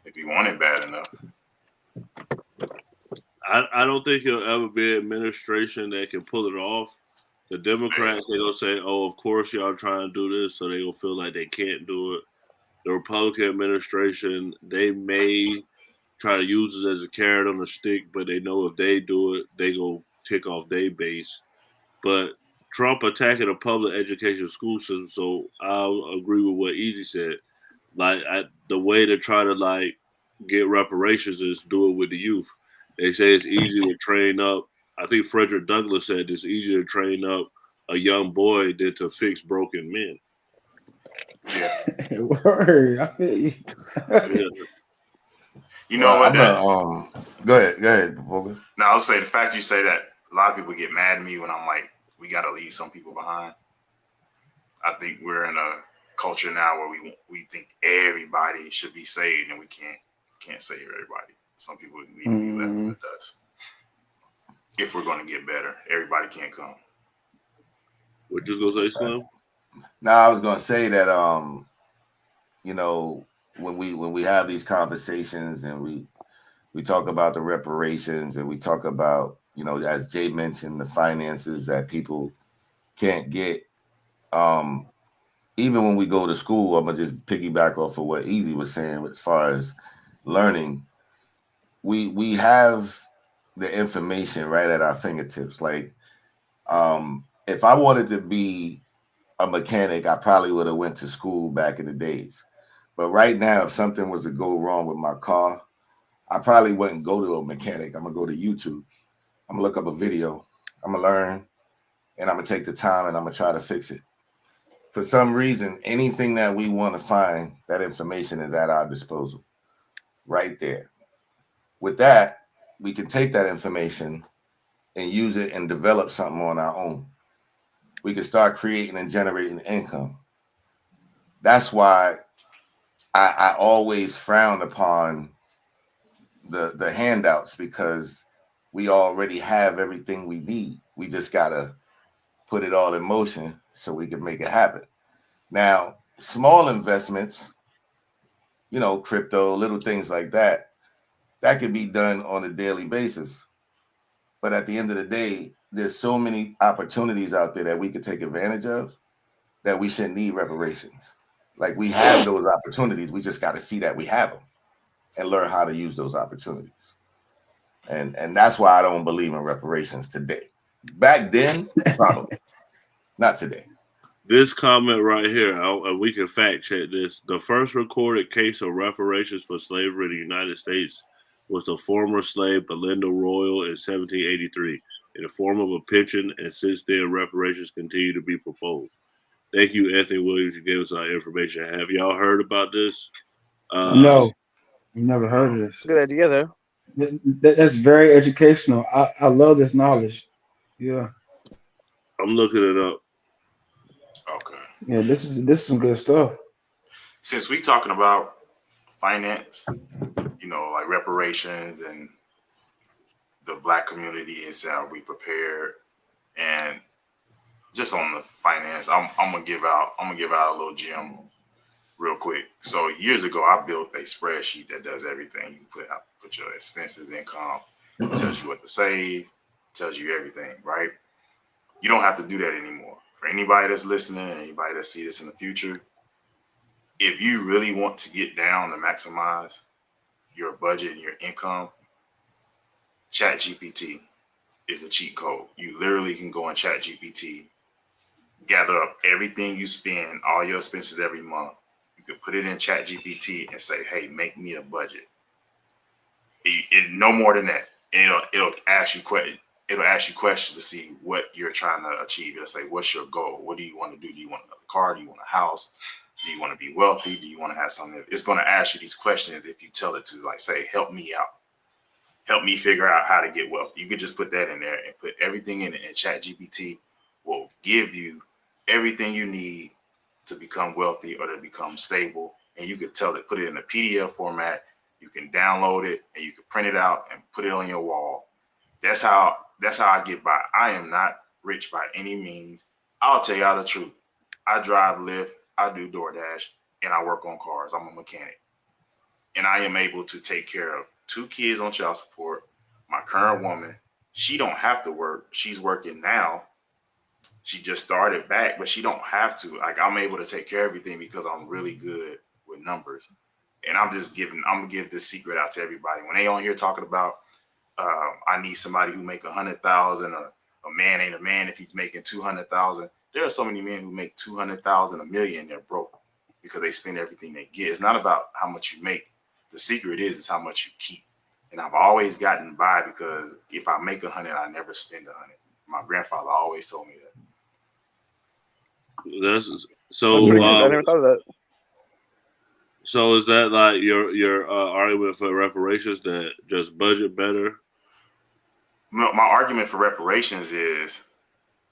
If you want it bad enough. I don't think there'll ever be an administration that can pull it off. The Democrats, they're going to say, oh, of course y'all trying to do this, so they're going to feel like they can't do it. The Republican administration, they may try to use it as a carrot on a stick, but they know if they do it, they go tick off their base. But Trump attacking a public education school system, so I'll agree with what Easy said. Like, the way to try to, like, get reparations is do it with the youth. They say it's easy to train up. I think Frederick Douglass said it's easier to train up a young boy than to fix broken men. Yeah. Word. I feel you. Yeah. You know what? Go ahead. No, I'll say the fact you say that, a lot of people get mad at me when I'm like, we got to leave some people behind. I think we're in a culture now where we think everybody should be saved, and we can't save everybody. Some people need to be left in the dust. If we're going to get better, everybody can't come. What you gonna say, Slim? No, I was gonna say that when we have these conversations and we talk about the reparations and we talk about, as Jay mentioned, the finances that people can't get. Even when we go to school, I'm gonna just piggyback off of what Easy was saying as far as learning. We have the information right at our fingertips. Like, if I wanted to be a mechanic, I probably would have went to school back in the days. But right now, if something was to go wrong with my car, I probably wouldn't go to a mechanic. I'm gonna go to YouTube. I'm gonna look up a video. I'm gonna learn, and I'm gonna take the time and I'm gonna try to fix it. For some reason, anything that we want to find, that information is at our disposal, right there. With that, we can take that information and use it and develop something on our own. We can start creating and generating income. That's why I always frown upon the handouts, because we already have everything we need. We just gotta put it all in motion so we can make it happen. Now, small investments, crypto, little things like that can be done on a daily basis. But at the end of the day, there's so many opportunities out there that we could take advantage of that we shouldn't need reparations. Like, we have those opportunities. We just got to see that we have them and learn how to use those opportunities. And that's why I don't believe in reparations today. Back then, probably. Not today. This comment right here, and we can fact check this. The first recorded case of reparations for slavery in the United States was the former slave Belinda Royal in 1783 in the form of a pension, and since then reparations continue to be proposed. Thank you, Anthony Williams, for giving us our information. Have y'all heard about this? No, never heard of this. It's a good idea, though. That's very educational. I love this knowledge. Yeah. I'm looking it up. Okay. Yeah, this is some good stuff. Since we talking about finance, like reparations and the Black community is how we prepared, and just on the finance, I'm gonna give out a little gem real quick. So years ago, I built a spreadsheet that does everything. You put your expenses, income, tells you what to save, tells you everything, right? You don't have to do that anymore. For anybody that's listening, anybody that see this in the future, if you really want to get down to maximize your budget and your income, ChatGPT is the cheat code. You literally can go on ChatGPT, gather up everything you spend, all your expenses every month. You can put it in ChatGPT and say, "Hey, make me a budget." No more than that. And it'll ask you questions. It'll ask you questions to see what you're trying to achieve. It'll say, "What's your goal? What do you want to do? Do you want another car? Do you want a house? Do you want to be wealthy? Do you want to have something?" It's going to ask you these questions if you tell it to, like, say, "Help me out. Help me figure out how to get wealthy." You could just put that in there and put everything in it, and ChatGPT will give you everything you need to become wealthy or to become stable. And you could tell it, put it in a PDF format. You can download it and you can print it out and put it on your wall. That's how I get by. I am not rich by any means. I'll tell y'all the truth. I drive Lyft, I do DoorDash, and I work on cars. I'm a mechanic. And I am able to take care of 2 kids on child support. My current woman, she don't have to work. She's working now. She just started back, but she don't have to. Like, I'm able to take care of everything because I'm really good with numbers. And I'm gonna give this secret out to everybody. When they on here talking about, I need somebody who make 100,000, or a man ain't a man if he's making 200,000. There are so many men who make 200,000, $1 million, they're broke because they spend everything they get. It's not about how much you make. The secret is how much you keep. And I've always gotten by because if I make 100, I never spend 100. My grandfather always told me that. That's pretty good. I never thought of that. So is that like your argument for reparations, that just budget better? My argument for reparations is,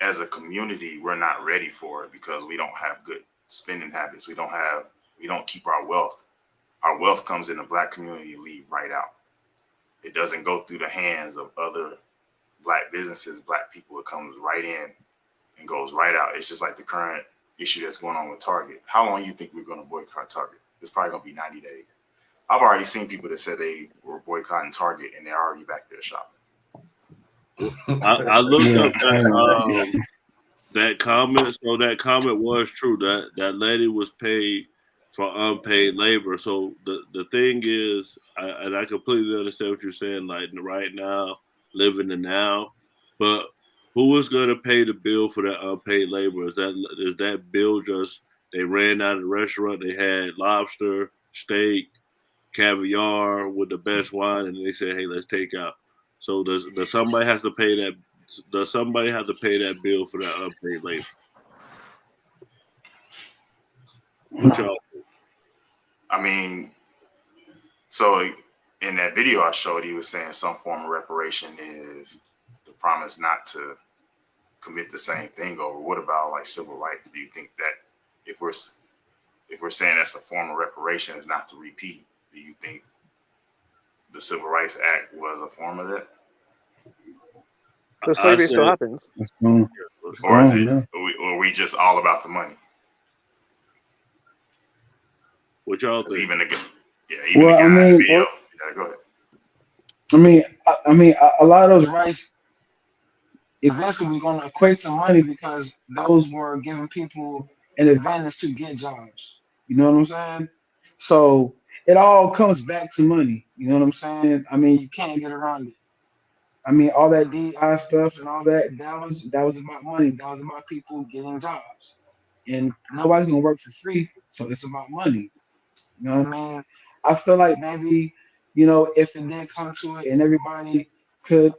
as a community, we're not ready for it because we don't have good spending habits. We don't keep our wealth. Our wealth comes in the Black community, leave right out. It doesn't go through the hands of other Black businesses, Black people. It comes right in and goes right out. It's just like the current issue that's going on with Target. How long do you think we're going to boycott Target? It's probably going to be 90 days. I've already seen people that said they were boycotting Target and they're already back there shopping. I looked up that comment. So that comment was true. That lady was paid for unpaid labor. So the thing is, and I completely understand what you're saying, like right now, living the now, but who is going to pay the bill for that unpaid labor? Is that bill just they ran out of the restaurant, they had lobster, steak, caviar with the best wine, and they said, "Hey, let's take out." So does somebody have to pay that? Does somebody have to pay that bill for that unpaid labor? What y'all think? I mean, so in that video I showed, he was saying some form of reparation is the promise not to commit the same thing over. What about like civil rights? Do you think that if we're saying that's a form of reparation is not to repeat, do you think the Civil Rights Act was a form of that? The slavery still happens. Or is it? Or are we just all about the money? What y'all think? Even the guy in the video. Yeah, go ahead. I mean, a lot of those rights eventually we're going to equate to money because those were giving people an advantage to get jobs. You know what I'm saying? So it all comes back to money. You know what I'm saying? I mean, you can't get around it. I mean, all that DI stuff and all that, that was about money. That was about people getting jobs. And nobody's gonna work for free, so it's about money. You know what I mean? I feel like maybe, if it did come to it and everybody could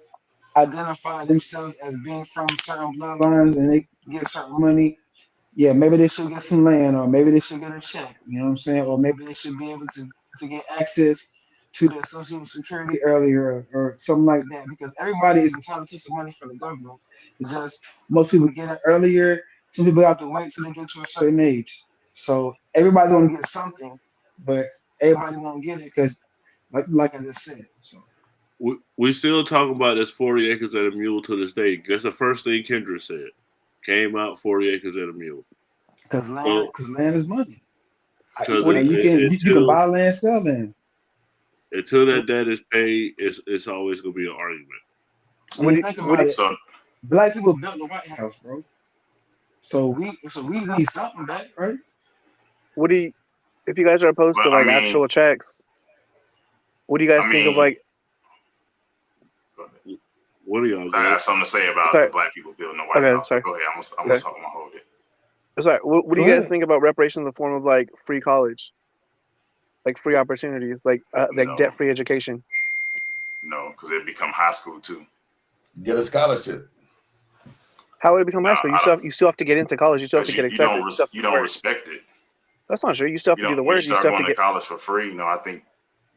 identify themselves as being from certain bloodlines and they get certain money, yeah, maybe they should get some land, or maybe they should get a check. You know what I'm saying? Or maybe they should be able to get access to their social security earlier, or something like that. Because everybody is entitled to some money from the government. It's just most people get it earlier. Some people have to wait till they get to a certain age. So everybody's gonna get something, but everybody won't get it because, like I just said. So We still talking about this 40 acres and a mule to this day. That's the first thing Kendra said. Came out 40 acres and a mule. because land is money. Because You can buy land, sell land. Until that debt is paid, it's always gonna be an argument. I mean, think about it. Black people built the White House, bro. So we need something back, right? What do you, if you guys are opposed to like actual checks? What do you guys think of like? What do y'all? I got something to say about the black people building the White House. Sorry. Go ahead. I'm gonna talk. I'm gonna hold it. Sorry. What do you guys think about reparations in the form of like free college, like free opportunities, like debt-free education? No, because it become high school too. Get a scholarship. How would it become high school? You still have to get into college. You still have to get accepted. You don't respect it. That's not true. You still have to do the work. You start going to college for free. No, I think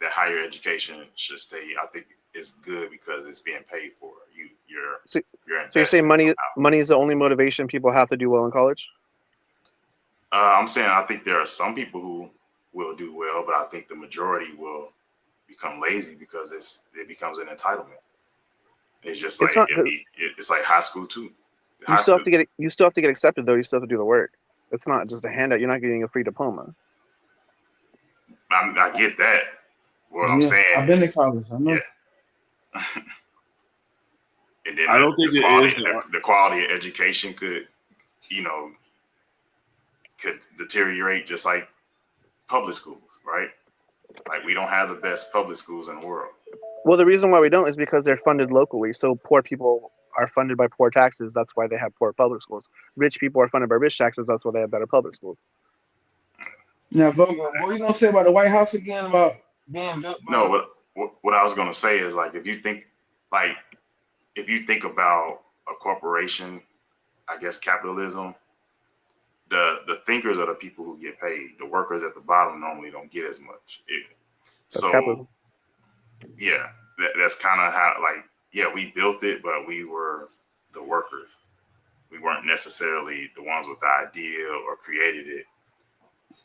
that higher education should stay. I think it's good because it's being paid for. So you're saying money is the only motivation people have to do well in college? I'm saying I think there are some people who will do well, but I think the majority will become lazy because it becomes an entitlement. It's just like it's like high school too. You still have to get accepted though. You still have to do the work. It's not just a handout. You're not getting a free diploma. I get that. What I'm saying, I've been to college. I know. Yeah. And then I don't think the quality of education could deteriorate just like public schools, right? Like we don't have the best public schools in the world. Well, the reason why we don't is because they're funded locally. So poor people are funded by poor taxes. That's why they have poor public schools. Rich people are funded by rich taxes. That's why they have better public schools. Now, Vogel, what are you gonna say about the White House again? About being built? No, what I was gonna say is like if you think about a corporation, I guess capitalism, the thinkers are the people who get paid. The workers at the bottom normally don't get as much. Capitalism. Yeah, that's kind of how we built it, but we were the workers. We weren't necessarily the ones with the idea or created it.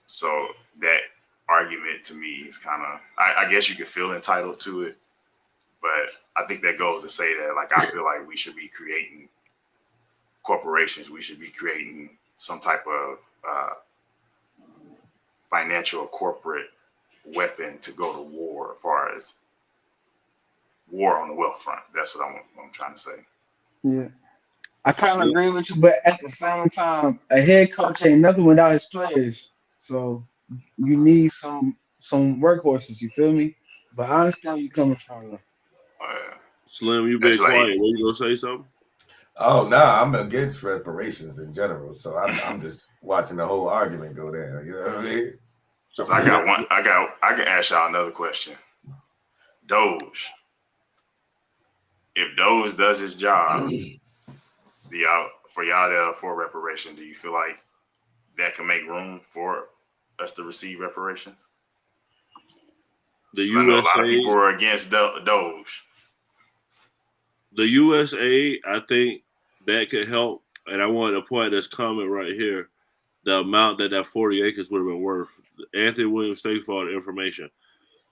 So that argument to me is kind of, I guess you could feel entitled to it, but I think that goes to say that like I feel like we should be creating corporations. We should be creating some type of financial corporate weapon to go to war as far as war on the wealth front. That's what I'm trying to say. Yeah. I kind of agree with you, but at the same time, a head coach ain't nothing without his players. So you need some workhorses, you feel me? But I understand where you're coming from. Slim, you been quiet. Were you gonna say something? Oh no, I'm against reparations in general. So I'm just watching the whole argument go down. You know what I mean? So I got one. I can ask y'all another question. Doge. If Doge does his job, for y'all that are for reparation, do you feel like that can make room for us to receive reparations? I know a lot of people are against Doge. The USA, I think that could help. And I wanted to point this comment right here. The amount that 40 acres would have been worth. Anthony Williams, thank you for all the information.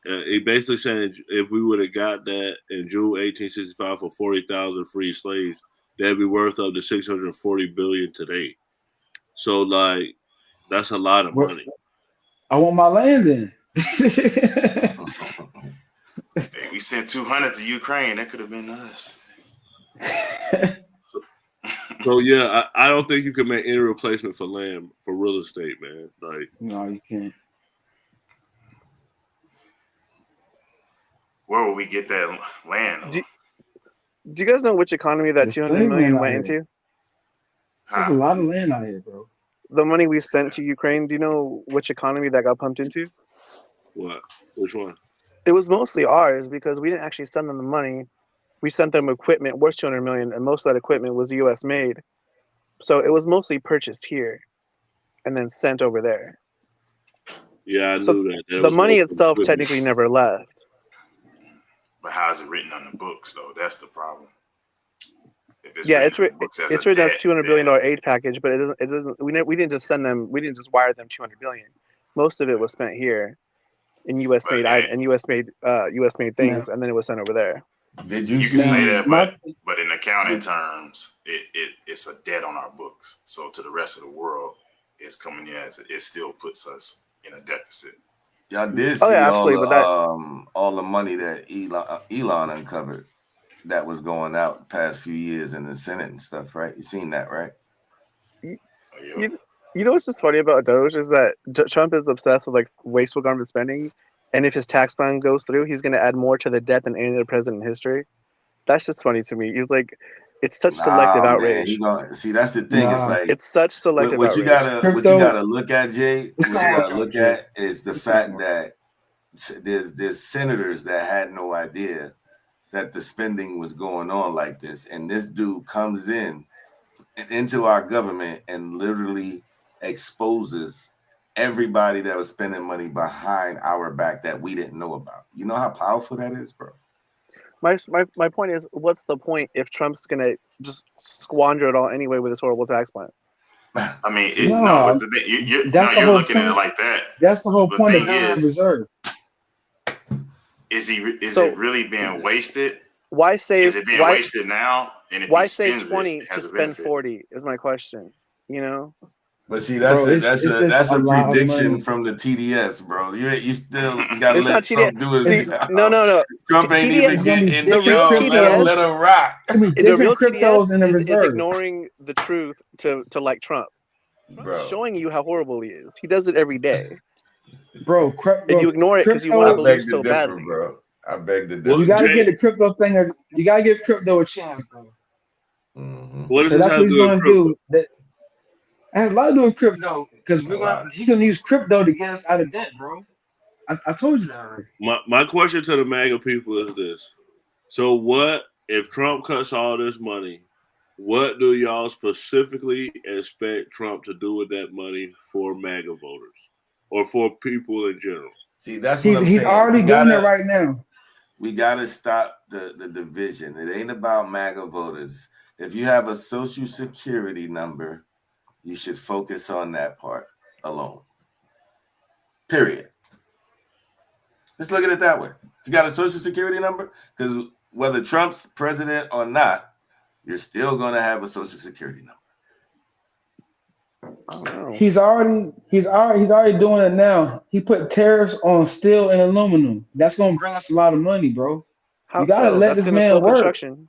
He basically saying if we would have got that in June 1865 for 40,000 free slaves, that'd be worth up to $640 billion today. So like, that's a lot of money. I want my land then. Hey, we sent 200 to Ukraine. That could have been us. So yeah, I don't think you can make any replacement for land for real estate, man. Like, no, you can't. Where will we get that land? Do you guys know which economy that There's 200 plenty of land million out went here. into? There's a lot of land out here, bro. The money we sent to Ukraine. Do you know which economy that got pumped into? What? Which one? It was mostly ours because we didn't actually send them the money. We sent them equipment worth 200 million, and most of that equipment was U.S. made. So it was mostly purchased here, and then sent over there. Yeah, I So knew that. That the was money most itself equipment. technically never left. But how is it written on the books, though? That's the problem. If it's Yeah, written on the books as it's a written as debt, $200 billion then aid package, but it doesn't. We didn't just send them. We didn't just wire them 200 billion. Most of it was spent here, in U.S. but made U.S. made things, Now, and then it was sent over there. Did you you can say see? that, my but in accounting terms, it's a debt on our books. So to the rest of the world, it's coming in as it still puts us in a deficit. Y'all did Oh see yeah, absolutely. But that all the money that Elon uncovered that was going out the past few years in the Senate and stuff, right? You seen that, right? you know what's just funny about Doge is that Trump is obsessed with like wasteful government spending, and if his tax plan goes through, he's going to add more to the debt than any other president in history. That's just funny to me. He's like, it's such selective Man, outrage. see, that's the thing. It's nah, like It's such selective what you outrage. gotta what you crypto. gotta look at, Jay. It's What not you working gotta out, look Jay. at is the It's not fact working. that there's senators that had no idea that the spending was going on like this, and this dude comes into our government and literally exposes everybody that was spending money behind our back that we didn't know about. You know how powerful that is, bro? My point is, what's the point if Trump's gonna just squander it all anyway with his horrible tax plan? I mean, No, that's the you're whole looking at it point. like that. That's the whole The point of thing having is, reserves. is So it really being wasted? why save? Is it being wasted now? And if he Why save spends 20 it to has a spend benefit. 40? Is my question. You know. But see, Bro, that's it's just a a lot of prediction money. from the TDS, bro. You still gotta It's let not TDS. Trump do his See, job. no. Trump ain't TDS. even It's gonna be getting The real different TDS. let him rock. It's gonna be The real different TDS cryptos in the is reserves, ignoring the truth to like Trump. Trump's showing you how horrible he is. He does it every day, bro. and you ignore it because you want to Crypto. believe so badly. Bro. I beg to You differ. gotta Jay, get the crypto thing. You gotta give crypto a chance, bro. what does Because this that's have what to he's do with gonna crypto? do. That has a lot to do with crypto. Because he's gonna use crypto to get us out of debt, bro. I told you that already. My question to the MAGA people is this. So what if Trump cuts all this money? What do y'all specifically expect Trump to do with that money for MAGA voters or for people in general? See, that's what I'm He's saying. already doing it right now. We gotta stop the division. It ain't about MAGA voters. If you have a social security number, you should focus on that part alone. Period. Let's look at it that way. You got a social security number, because whether Trump's president or not, you're still gonna have a social security number. He's already doing it now. He put tariffs on steel and aluminum. That's gonna bring us a lot of money, bro. How You gotta so? let That's this gonna man slow work. construction.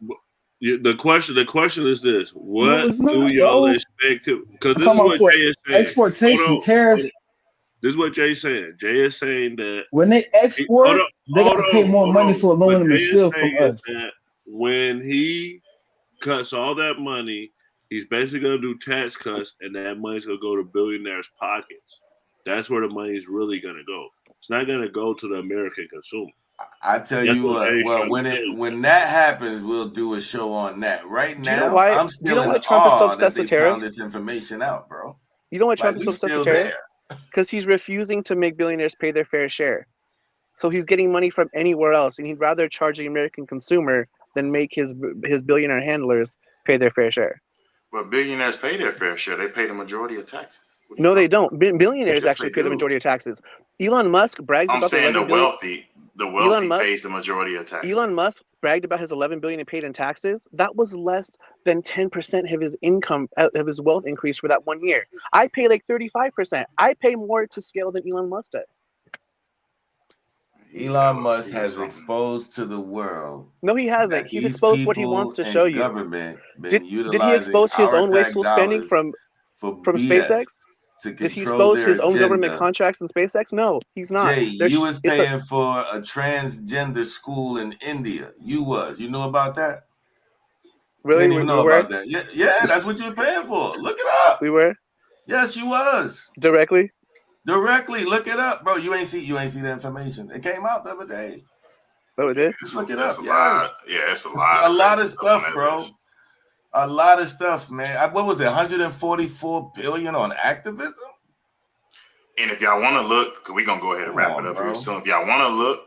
The question is this: No, what it's not, do y'all bro. expect to? Because I'm this is talking what about for Jay is saying. exportation tariffs. This is what Jay's saying. Jay is saying that When they export, they gotta pay more money for What aluminum Jay and is steel saying from is us. that when he cuts all that money, he's basically going to do tax cuts, and that money's going to go to billionaires' pockets. That's where the money's really going to go. It's not going to go to the American consumer. I tell you what. Well, when that happens, we'll do a show on that. Right now, I'm still in Trump is so awe that obsessed they with tariffs? found this information out, bro. You know why Trump Like, is so we obsessed with still tariffs? there. Because he's refusing to make billionaires pay their fair share. So he's getting money from anywhere else, and he'd rather charge the American consumer than make his billionaire handlers pay their fair share. But billionaires pay their fair share. They pay the majority of taxes. No, they don't. Billionaires Yes, actually they pay the do. majority of taxes. Elon Musk brags I'm about saying the 11 billion. the Elon wealthy Musk pays the majority of taxes. Elon Musk bragged about his 11 billion he paid in taxes. That was less than 10% of his income, of his wealth increase for that 1 year. I pay like 35%. I pay more to scale than Elon Musk does. Elon Musk has exposed to the world. No, he hasn't. He's exposed what he wants to show you. Government did he expose his own wasteful spending from SpaceX? Did he expose his own government contracts in SpaceX? No, he's not. Jay, you was paying for a transgender school in India. You know about that? Really? Didn't even know were? about that. Yeah, that's what you were paying for. Look it up. We were? Yes, you was. Directly? Directly. Look it up, bro. You ain't see the information. It came out the other day. Oh, it did? Look it up. A Yes. lot. Yeah, it's a lot. A lot of stuff, stuff, bro. list. A lot of stuff, man. What was it? 144 billion on activism? And if y'all want to look, because we're going to go ahead and wrap it up here soon. If y'all want to look,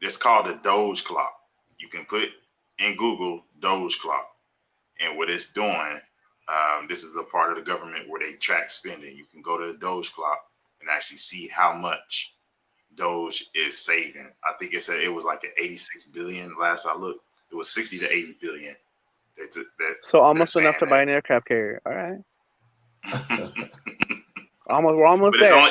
it's called the Doge Clock. You can put in Google Doge Clock. And what it's doing, this is a part of the government where they track spending. You can go to the Doge Clock and actually see how much Doge is saving. I think it was like an 86 billion last I looked. It was 60 to 80 billion. So almost enough to buy an aircraft carrier. All right. We're almost there.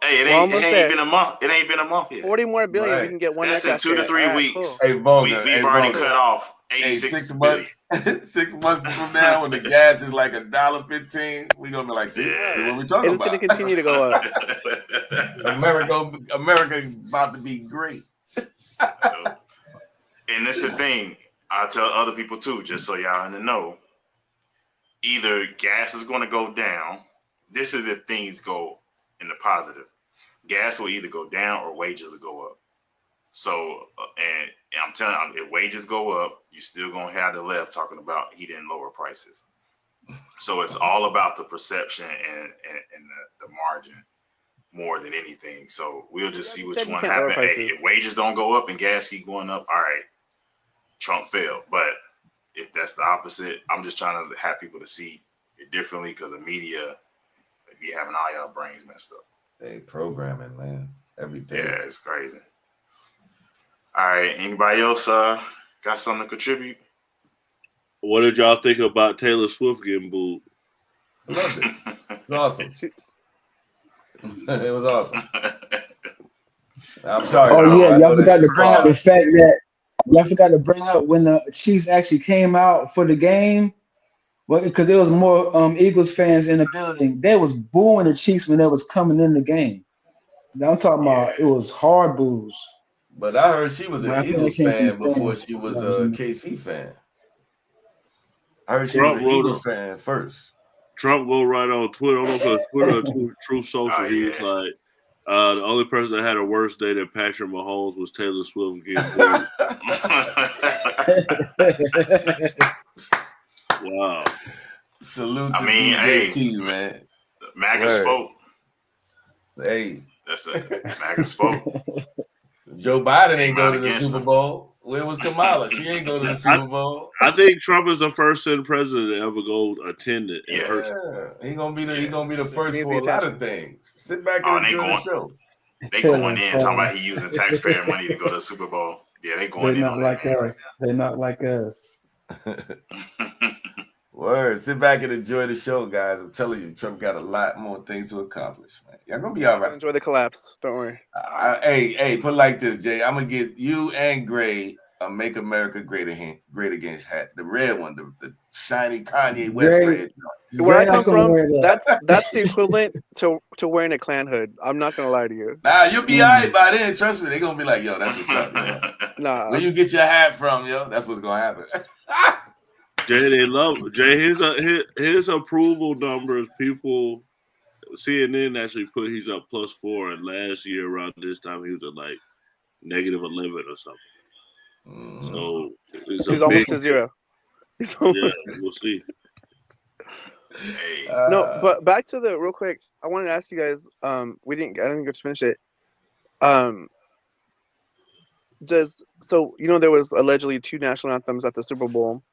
It ain't been a month. It ain't been a month yet. 40 more billion, right. We can get one aircraft carrier. That's in 2 to 3 weeks. Cool. Hey, Boga, we've already cut off 86 billion. 6 months from now, when the gas is like $1.15, we're gonna be like, see, what we talking about? It's gonna continue to go up. America is about to be great. And that's the thing. I tell other people too, just so y'all in the know. Either gas is going to go down. This is if things go in the positive. Gas will either go down or wages will go up. So, and I'm telling you, if wages go up, you're still going to have the left talking about he didn't lower prices. So it's all about the perception and the margin more than anything. So we'll just see which one happens. Hey, if wages don't go up and gas keep going up, all right, Trump failed. But if that's the opposite, I'm just trying to have people to see it differently because the media be having all y'all brains messed up. Hey, programming, man. Every day. Yeah, it's crazy. All right. Anybody else got something to contribute? What did y'all think about Taylor Swift getting booed? Loved it. It was awesome. It was awesome. I'm sorry. Oh, yeah. Y'all forgot to bring up the fact that y'all forgot to bring up when the Chiefs actually came out for the game. Well, because there was more Eagles fans in the building. They was booing the Chiefs when they was coming in the game. Now I'm talking about it was hard boos. But I heard she was an Eagles fan before she was a KC fan. I heard she was an Eagles fan first. Trump go right on Twitter. I don't know if it's Twitter or Truth Social. He was like, the only person that had a worse day than Patrick Mahomes was Taylor Swift getting booed. Wow. Salute to BJT, man. MAGA spoke. Hey. That's a MAGA spoke. Joe Biden ain't go to the Super Bowl. Where was Kamala? She ain't go to the Super Bowl. I think Trump is the first sitting president to ever go attend it in person. He gonna be the first for a lot of things. Sit back and enjoy the show. They going in talking about he using taxpayer money to go to the Super Bowl. Yeah, they going in. They're not like us. They're not like us. Word. Sit back and enjoy the show, guys. I'm telling you, Trump got a lot more things to accomplish, man. Y'all gonna be all right. Enjoy the collapse. Don't worry. Hey, put it like this, Jay. I'm gonna get you and Gray a "Make America Great Again" hat. The red one, the shiny Kanye West red. Where I come from, that's the equivalent to wearing a Klan hood. I'm not gonna lie to you. Nah, you'll be all right by then. Trust me, they're gonna be like, yo, that's what's up, yo. Nah. Where you get your hat from, yo? That's what's gonna happen. Jay, they love Jay. His approval numbers. People, CNN actually put he's up +4, and last year around this time he was at like -11 or something. So he's almost to zero. Yeah, we'll see. No, but back to the real quick. I wanted to ask you guys. I didn't get to finish it. There was allegedly 2 national anthems at the Super Bowl.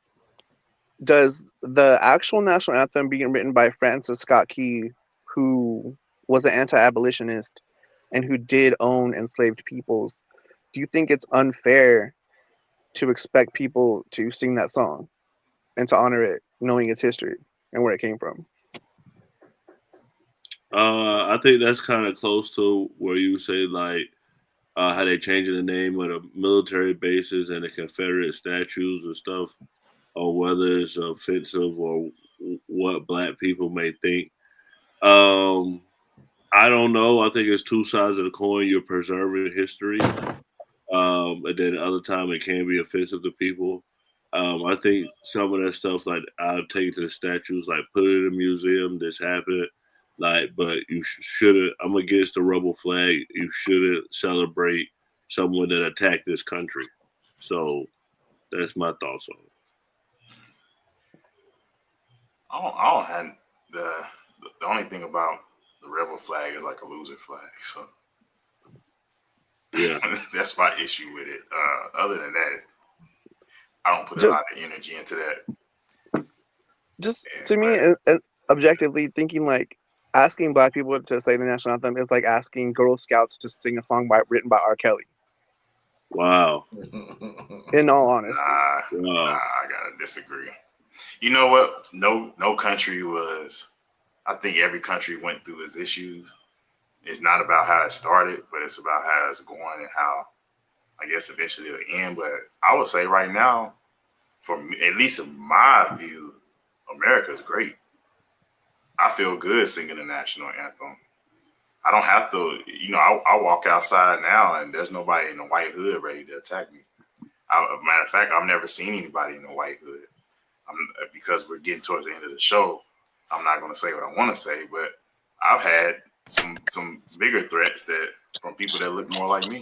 Does the actual national anthem being written by Francis Scott Key, who was an anti-abolitionist and who did own enslaved peoples, do you think it's unfair to expect people to sing that song and to honor it, knowing its history and where it came from? I think that's kind of close to where you say like how they changing the name of the military bases and the Confederate statues and stuff, or whether it's offensive or what Black people may think. I don't know. I think it's 2 sides of the coin. You're preserving history. And then the other time it can be offensive to people. I think some of that stuff, like I'll take it to the statues, like put it in a museum. This happened, like, but you shouldn't. I'm against the rebel flag. You shouldn't celebrate someone that attacked this country. So that's my thoughts on it. I don't have the only thing about the rebel flag is like a loser flag. So yeah, that's my issue with it. Other than that, I don't put a lot of energy into that. Just to me, objectively thinking, like asking Black people to say the national anthem is like asking Girl Scouts to sing a song written by R. Kelly. Wow. In all honesty, I gotta disagree. You know what? No country was. I think every country went through its issues. It's not about how it started, but it's about how it's going and how, I guess, eventually it'll end. But I would say right now, at least in my view, America's great. I feel good singing the national anthem. I don't have to, I walk outside now and there's nobody in the white hood ready to attack me. Matter of fact, I've never seen anybody in the white hood. Because we're getting towards the end of the show, I'm not going to say what I want to say, but I've had some bigger threats from people that look more like me.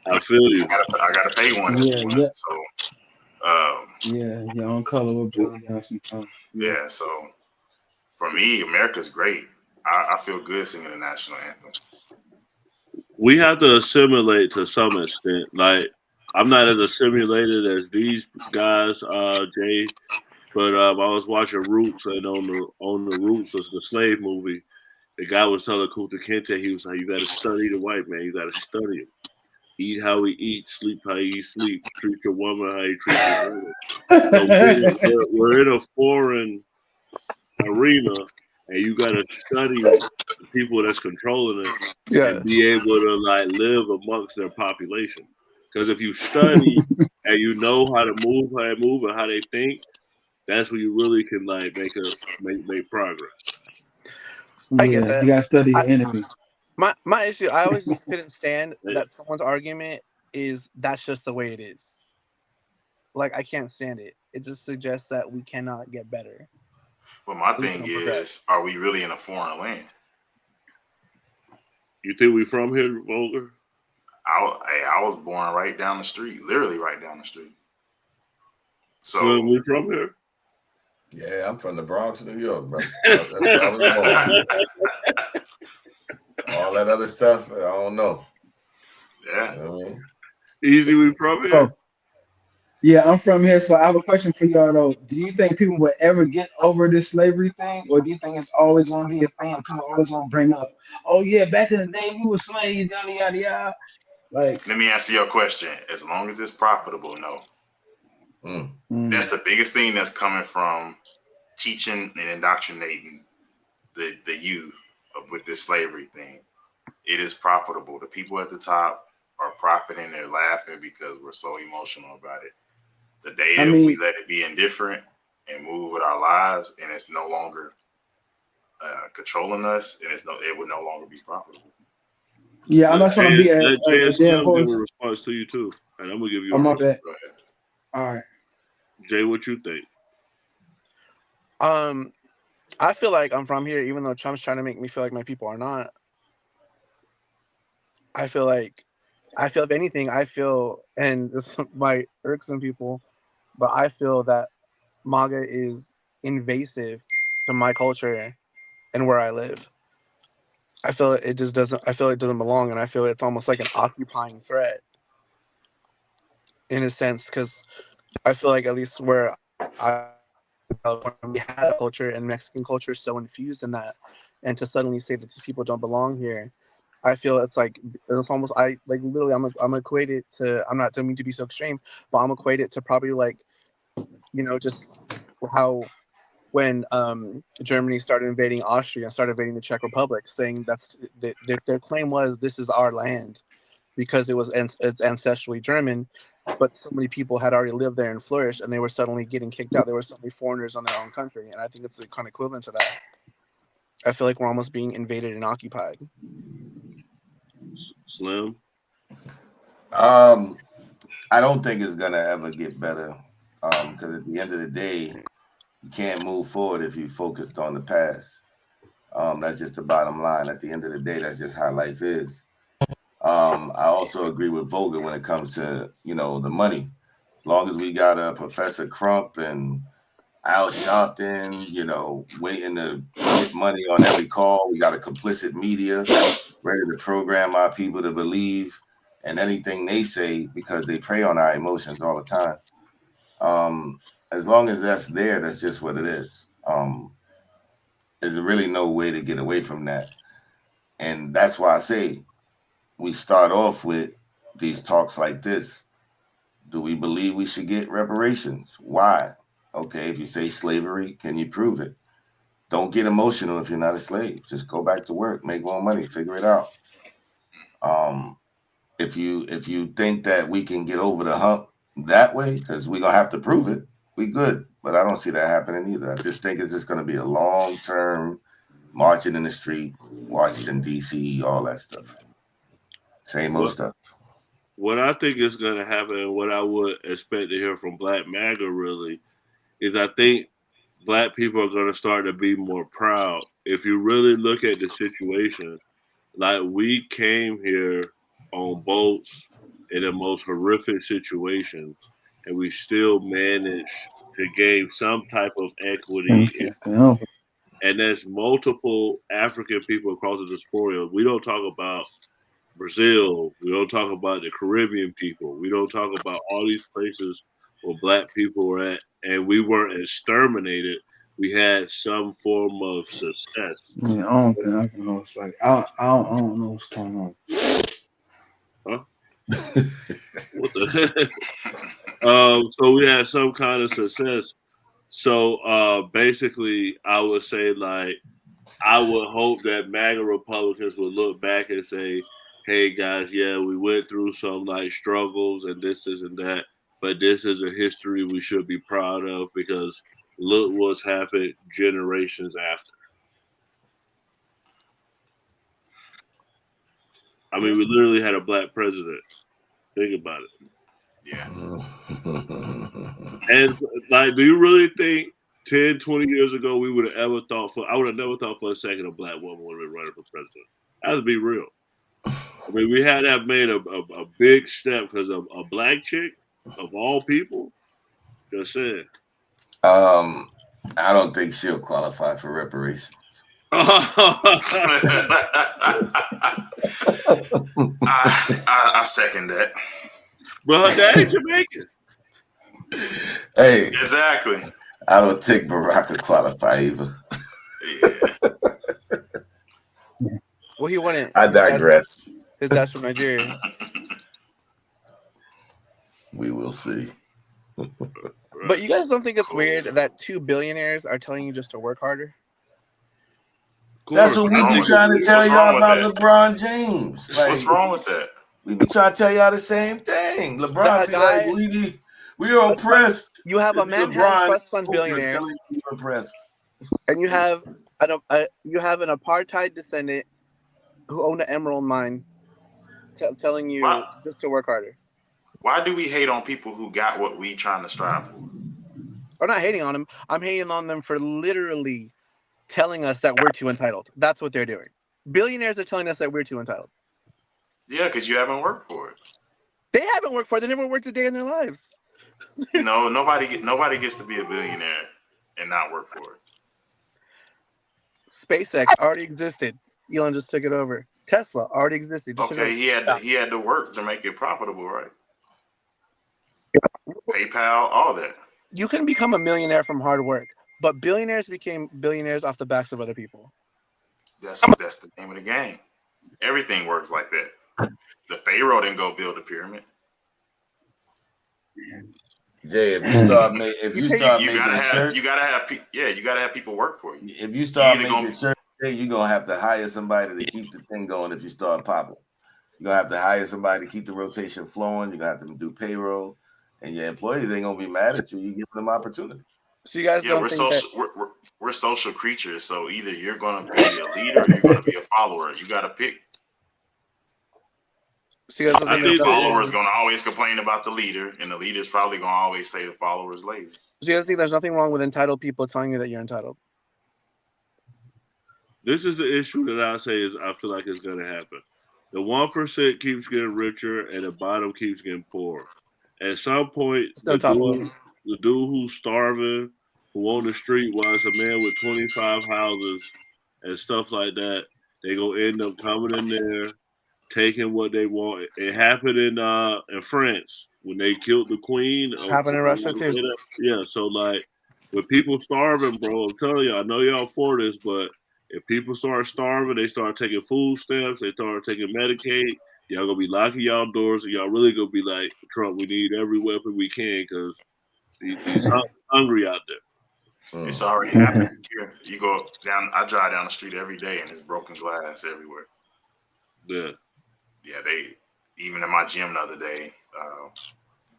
I feel you. I got to pay one. Yeah. So, your own color will bring down sometimes. Yeah. So for me, America's great. I feel good singing the national anthem. We have to assimilate to some extent. Like, I'm not as assimilated as these guys, Jay. But I was watching Roots, and on the Roots of the slave movie, the guy was telling Kunta Kinte, he was like, "You got to study the white man. You got to study him. Eat how he eats, sleep how he sleep, treat your woman how he treats your woman." So we're in a foreign arena, and you got to study the people that's controlling it and be able to like live amongst their population. Because if you study and you know how to move, and how they think, that's where you really can like make progress. I get that. You gotta study your enemy. My issue, I always just couldn't stand that someone's argument is that's just the way it is. Like, I can't stand it. It just suggests that we cannot get better. But my thing is, are we really in a foreign land? You think we from here, Volker? I was born right down the street, literally right down the street. So we from here? Yeah, I'm from the Bronx, New York, bro. All that other stuff, I don't know. Yeah. You know what I mean? Easy, we from here. So, yeah, I'm from here. So I have a question for y'all though. Do you think people will ever get over this slavery thing, or do you think it's always gonna be a thing? People always gonna bring up, "Oh yeah, back in the day we were slaves, yada yada yada." Like, let me answer your question. As long as it's profitable, no. That's the biggest thing that's coming from teaching and indoctrinating the youth with this slavery thing. It is profitable. The people at the top are profiting. They're laughing because we're so emotional about it. The day that we let it be indifferent and move with our lives, and it's no longer controlling us, and it would no longer be profitable. Yeah, I'm not trying to be a damn horse. Give a response to you too, and I'm gonna give you. My bad. All right, Jay, what you think? I feel like I'm from here, even though Trump's trying to make me feel like my people are not. I feel if anything, and this might irk some people, but I feel that MAGA is invasive to my culture and where I live. I feel it doesn't belong, and I feel it's almost like an occupying threat in a sense, because I feel like at least where we had a culture, and Mexican culture is so infused in that, and to suddenly say that these people don't belong here, I feel it's almost I'm equated to, I'm not mean to be so extreme, but I'm equated to probably like, just how when Germany started invading Austria and started invading the Czech Republic, saying their claim was this is our land because it's ancestrally German, but so many people had already lived there and flourished, and they were suddenly getting kicked out. They were suddenly foreigners on their own country, and I think it's kind of equivalent to that. I feel like we're almost being invaded and occupied. Slim? I don't think it's gonna ever get better. Because at the end of the day, you can't move forward if you focused on the past. That's just the bottom line. At the end of the day, that's just how life is. I also agree with Vogel when it comes to, the money. As long as we got Professor Crump and Al Sharpton, waiting to get money on every call. We got a complicit media ready to program our people to believe in anything they say because they prey on our emotions all the time. As long as that's there, that's just what it is. There's really no way to get away from that. And that's why I say we start off with these talks like this. Do we believe we should get reparations? Why? Okay, if you say slavery, can you prove it? Don't get emotional if you're not a slave. Just go back to work, make more money, figure it out. If you think that we can get over the hump that way, because we're gonna have to prove it, we good. But I don't see that happening either. I just think it's just gonna be a long-term marching in the street, Washington, D.C., all that stuff. Same old stuff. What I think is going to happen, and what I would expect to hear from Black MAGA really, is I think Black people are going to start to be more proud. If you really look at the situation, like we came here on boats in the most horrific situations, and we still managed to gain some type of equity. And there's multiple African people across the diaspora. We don't talk about Brazil. We don't talk about the Caribbean people. We don't talk about all these places where Black people were at, and we weren't exterminated. We had some form of success. Yeah, I don't think I can know. It's like I don't know what's going on. Huh? What the? So we had some kind of success. So basically, I would say I would hope that MAGA Republicans would look back and say, hey guys, yeah, we went through some struggles and this and that, but this is a history we should be proud of because look what's happened generations after. I mean, we literally had a Black president. Think about it. Yeah. And do you really think 10, 20 years ago we would have ever thought I would have never thought for a second a Black woman would have been running for president. That would be real. I mean, we had to have made a big step because of a Black chick, of all people. Just saying. I don't think she'll qualify for reparations. I second that. But her daddy Jamaican. Hey, exactly. I don't think Barack would qualify either. Yeah. Well, he wouldn't. I digress. His dad's from Nigeria. We will see. But you guys don't think it's weird that 2 billionaires are telling you just to work harder? That's what we be trying to tell y'all about LeBron James. What's wrong with that? We be trying to tell y'all the same thing. LeBron be like, we are oppressed. You have a Manhattan Trust Fund billionaire, oppressed, and you have an apartheid descendant who owned an emerald mine, telling you just to work harder. Why do we hate on people who got what we trying to strive for? I'm not hating on them. I'm hating on them for literally telling us that we're too entitled. That's what they're doing. Billionaires are telling us that we're too entitled. Yeah, because you haven't worked for it. They haven't worked for it. They never worked a day in their lives. No, nobody gets to be a billionaire and not work for it. SpaceX already existed. Elon just took it over. Tesla already existed. Okay, he had to work to make it profitable, right? PayPal, all that. You can become a millionaire from hard work, but billionaires became billionaires off the backs of other people. That's the name of the game. Everything works like that. The Pharaoh didn't go build a pyramid. Jay, if you start making shirts, you gotta have people work for you. If you start making shirts, you're gonna have to hire somebody to keep the thing going. If you start popping, you're gonna have to hire somebody to keep the rotation flowing. You're gonna have to do payroll, and your employees ain't gonna be mad at you. You give them opportunity. So you guys don't we're social creatures. So either you're gonna be a leader or you're gonna be a follower. You gotta pick. So you guys I think the follower's gonna always complain about the leader, and the leader's probably gonna always say the follower's lazy. So you guys think there's nothing wrong with entitled people telling you that you're entitled? This is the issue that I say is I feel like it's gonna happen. The 1% keeps getting richer, and the bottom keeps getting poorer. At some point, the dude who's starving, who on the street, while it's a man with 25 houses and stuff like that, they gonna end up coming in there, taking what they want. It happened in France when they killed the queen. Happened in Russia too. Yeah, so like with people starving, bro, I'm telling you, I know y'all for this, but if people start starving, they start taking food stamps, they start taking Medicaid, y'all gonna be locking y'all doors, and y'all really gonna be like, Trump, we need every weapon we can because he's hungry out there. It's already happening here. You go down, I drive down the street every day, and there's broken glass everywhere. Yeah. Yeah, they even in my gym the other day,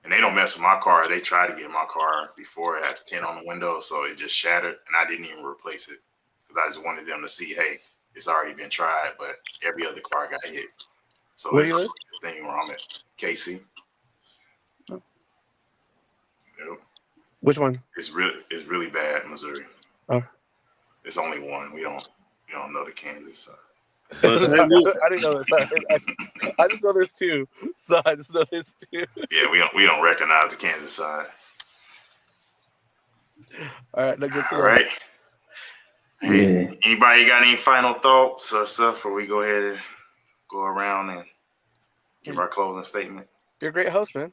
and they don't mess with my car. They tried to get in my car before it has 10 on the window, so it just shattered, and I didn't even replace it because I just wanted them to see, hey, it's already been tried, but every other car got hit. So Where it's you a live? thing where I'm at. KC. Oh. Yep. Which one? It's really bad, Missouri. Oh. It's only one. We don't know the Kansas side. I didn't know that. I just know there's two. So I just know there's two. Yeah, we don't recognize the Kansas side. All right, look good. All right. Hey, Yeah. anybody got any final thoughts or stuff before we go ahead and go around and give our closing statement? You're a great host, man.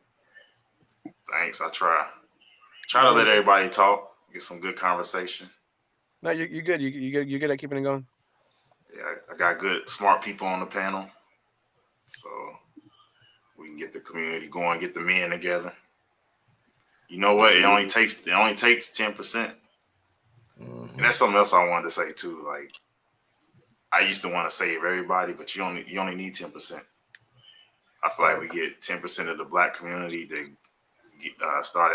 Thanks. I try to let everybody talk, get some good conversation. No, you're good. You're good at keeping it going. Yeah, I got good, smart people on the panel, so we can get the community going, get the men together. You know what? It only takes 10%, and that's something else I wanted to say too. Like, I used to want to save everybody, but you only need 10%. I feel like we get 10% of the Black community to start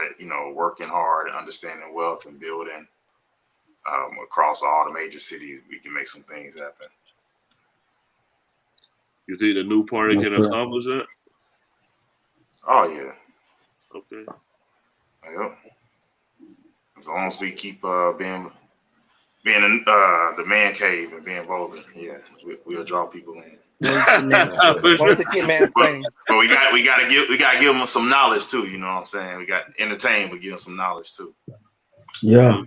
working hard and understanding wealth and building. Across all the major cities, we can make some things happen. You think the new party can accomplish that? Oh yeah. Okay. Yep. As long as we keep being in the man cave and being vulgar, yeah, we'll draw people in. But we gotta give them some knowledge too. You know what I'm saying? We got entertain, but give them some knowledge too. Yeah.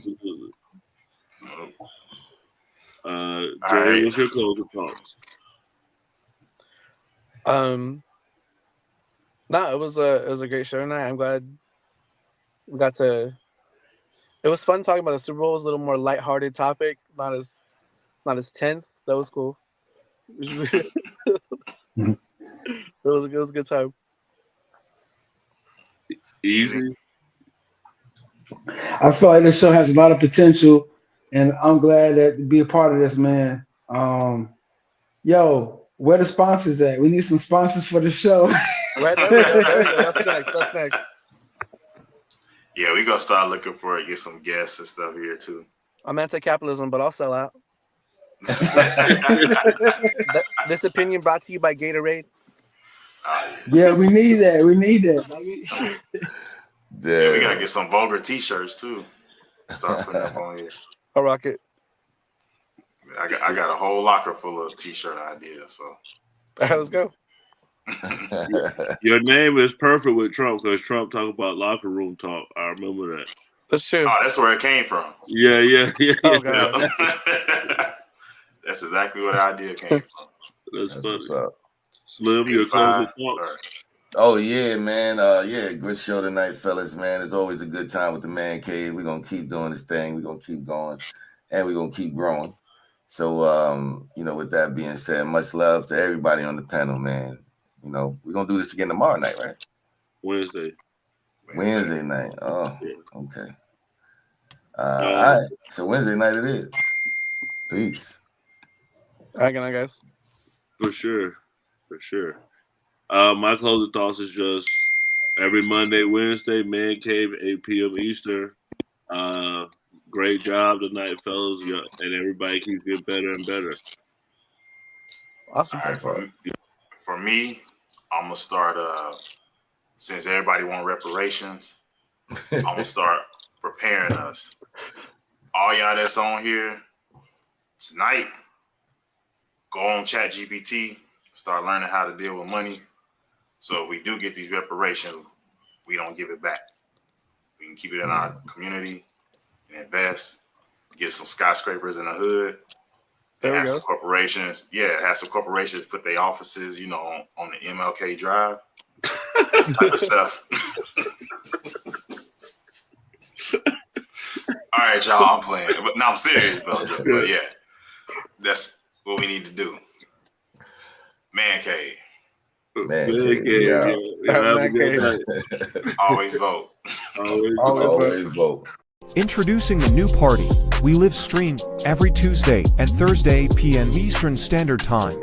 Jerry, what's your closing thoughts? No, it was a great show tonight. I'm glad we got to. It was fun talking about the Super Bowl. It was a little more lighthearted topic, not as tense. That was cool. It was a good time. Easy. I feel like this show has a lot of potential, and I'm glad to be a part of this, man. Yo, where the sponsors at? We need some sponsors for the show. Right there. That's next. Yeah, we gonna start looking for it. Get some guests and stuff here too. I'm anti-capitalism, but I'll sell out. This opinion brought to you by Gatorade. Yeah, we need that. Yeah, we gotta get some vulgar T-shirts too. Start putting up on here. I'll rock it. I got a whole locker full of T-shirt ideas. So, all right, let's go. Your name is perfect with Trump because Trump talk about locker room talk. I remember that. That's true. Oh, that's where it came from. Yeah. Oh, God. That's exactly where the idea came from. That's funny. Slim, your closing thoughts. Oh yeah, man. Yeah, good show tonight, fellas, man. It's always a good time with the Man Cave. We're gonna keep doing this thing, we're gonna keep going, and we're gonna keep growing. So with that being said, much love to everybody on the panel, man. We're gonna do this again tomorrow night, right? Wednesday night. Oh, okay. All right. So Wednesday night it is. Peace. All right, good night, guys. For sure. My closing thoughts is just every Monday, Wednesday, Man Cave, 8 p.m. Eastern. Great job tonight, fellas, and everybody keeps getting better and better. Awesome. All right, for me, I'm gonna start. Since everybody want reparations, I'm gonna start preparing us. All y'all that's on here tonight, go on ChatGPT, start learning how to deal with money. So if we do get these reparations, we don't give it back. We can keep it in our community and invest, get some skyscrapers in the hood, and have some corporations. Yeah, have some corporations put their offices, on the MLK Drive. This type of stuff. All right, y'all, I'm playing. But no, I'm serious, though. But yeah, that's what we need to do. Man cave. Man cave. Always vote. Always vote. Introducing the new party. We live stream every Tuesday and Thursday p.m. Eastern Standard Time.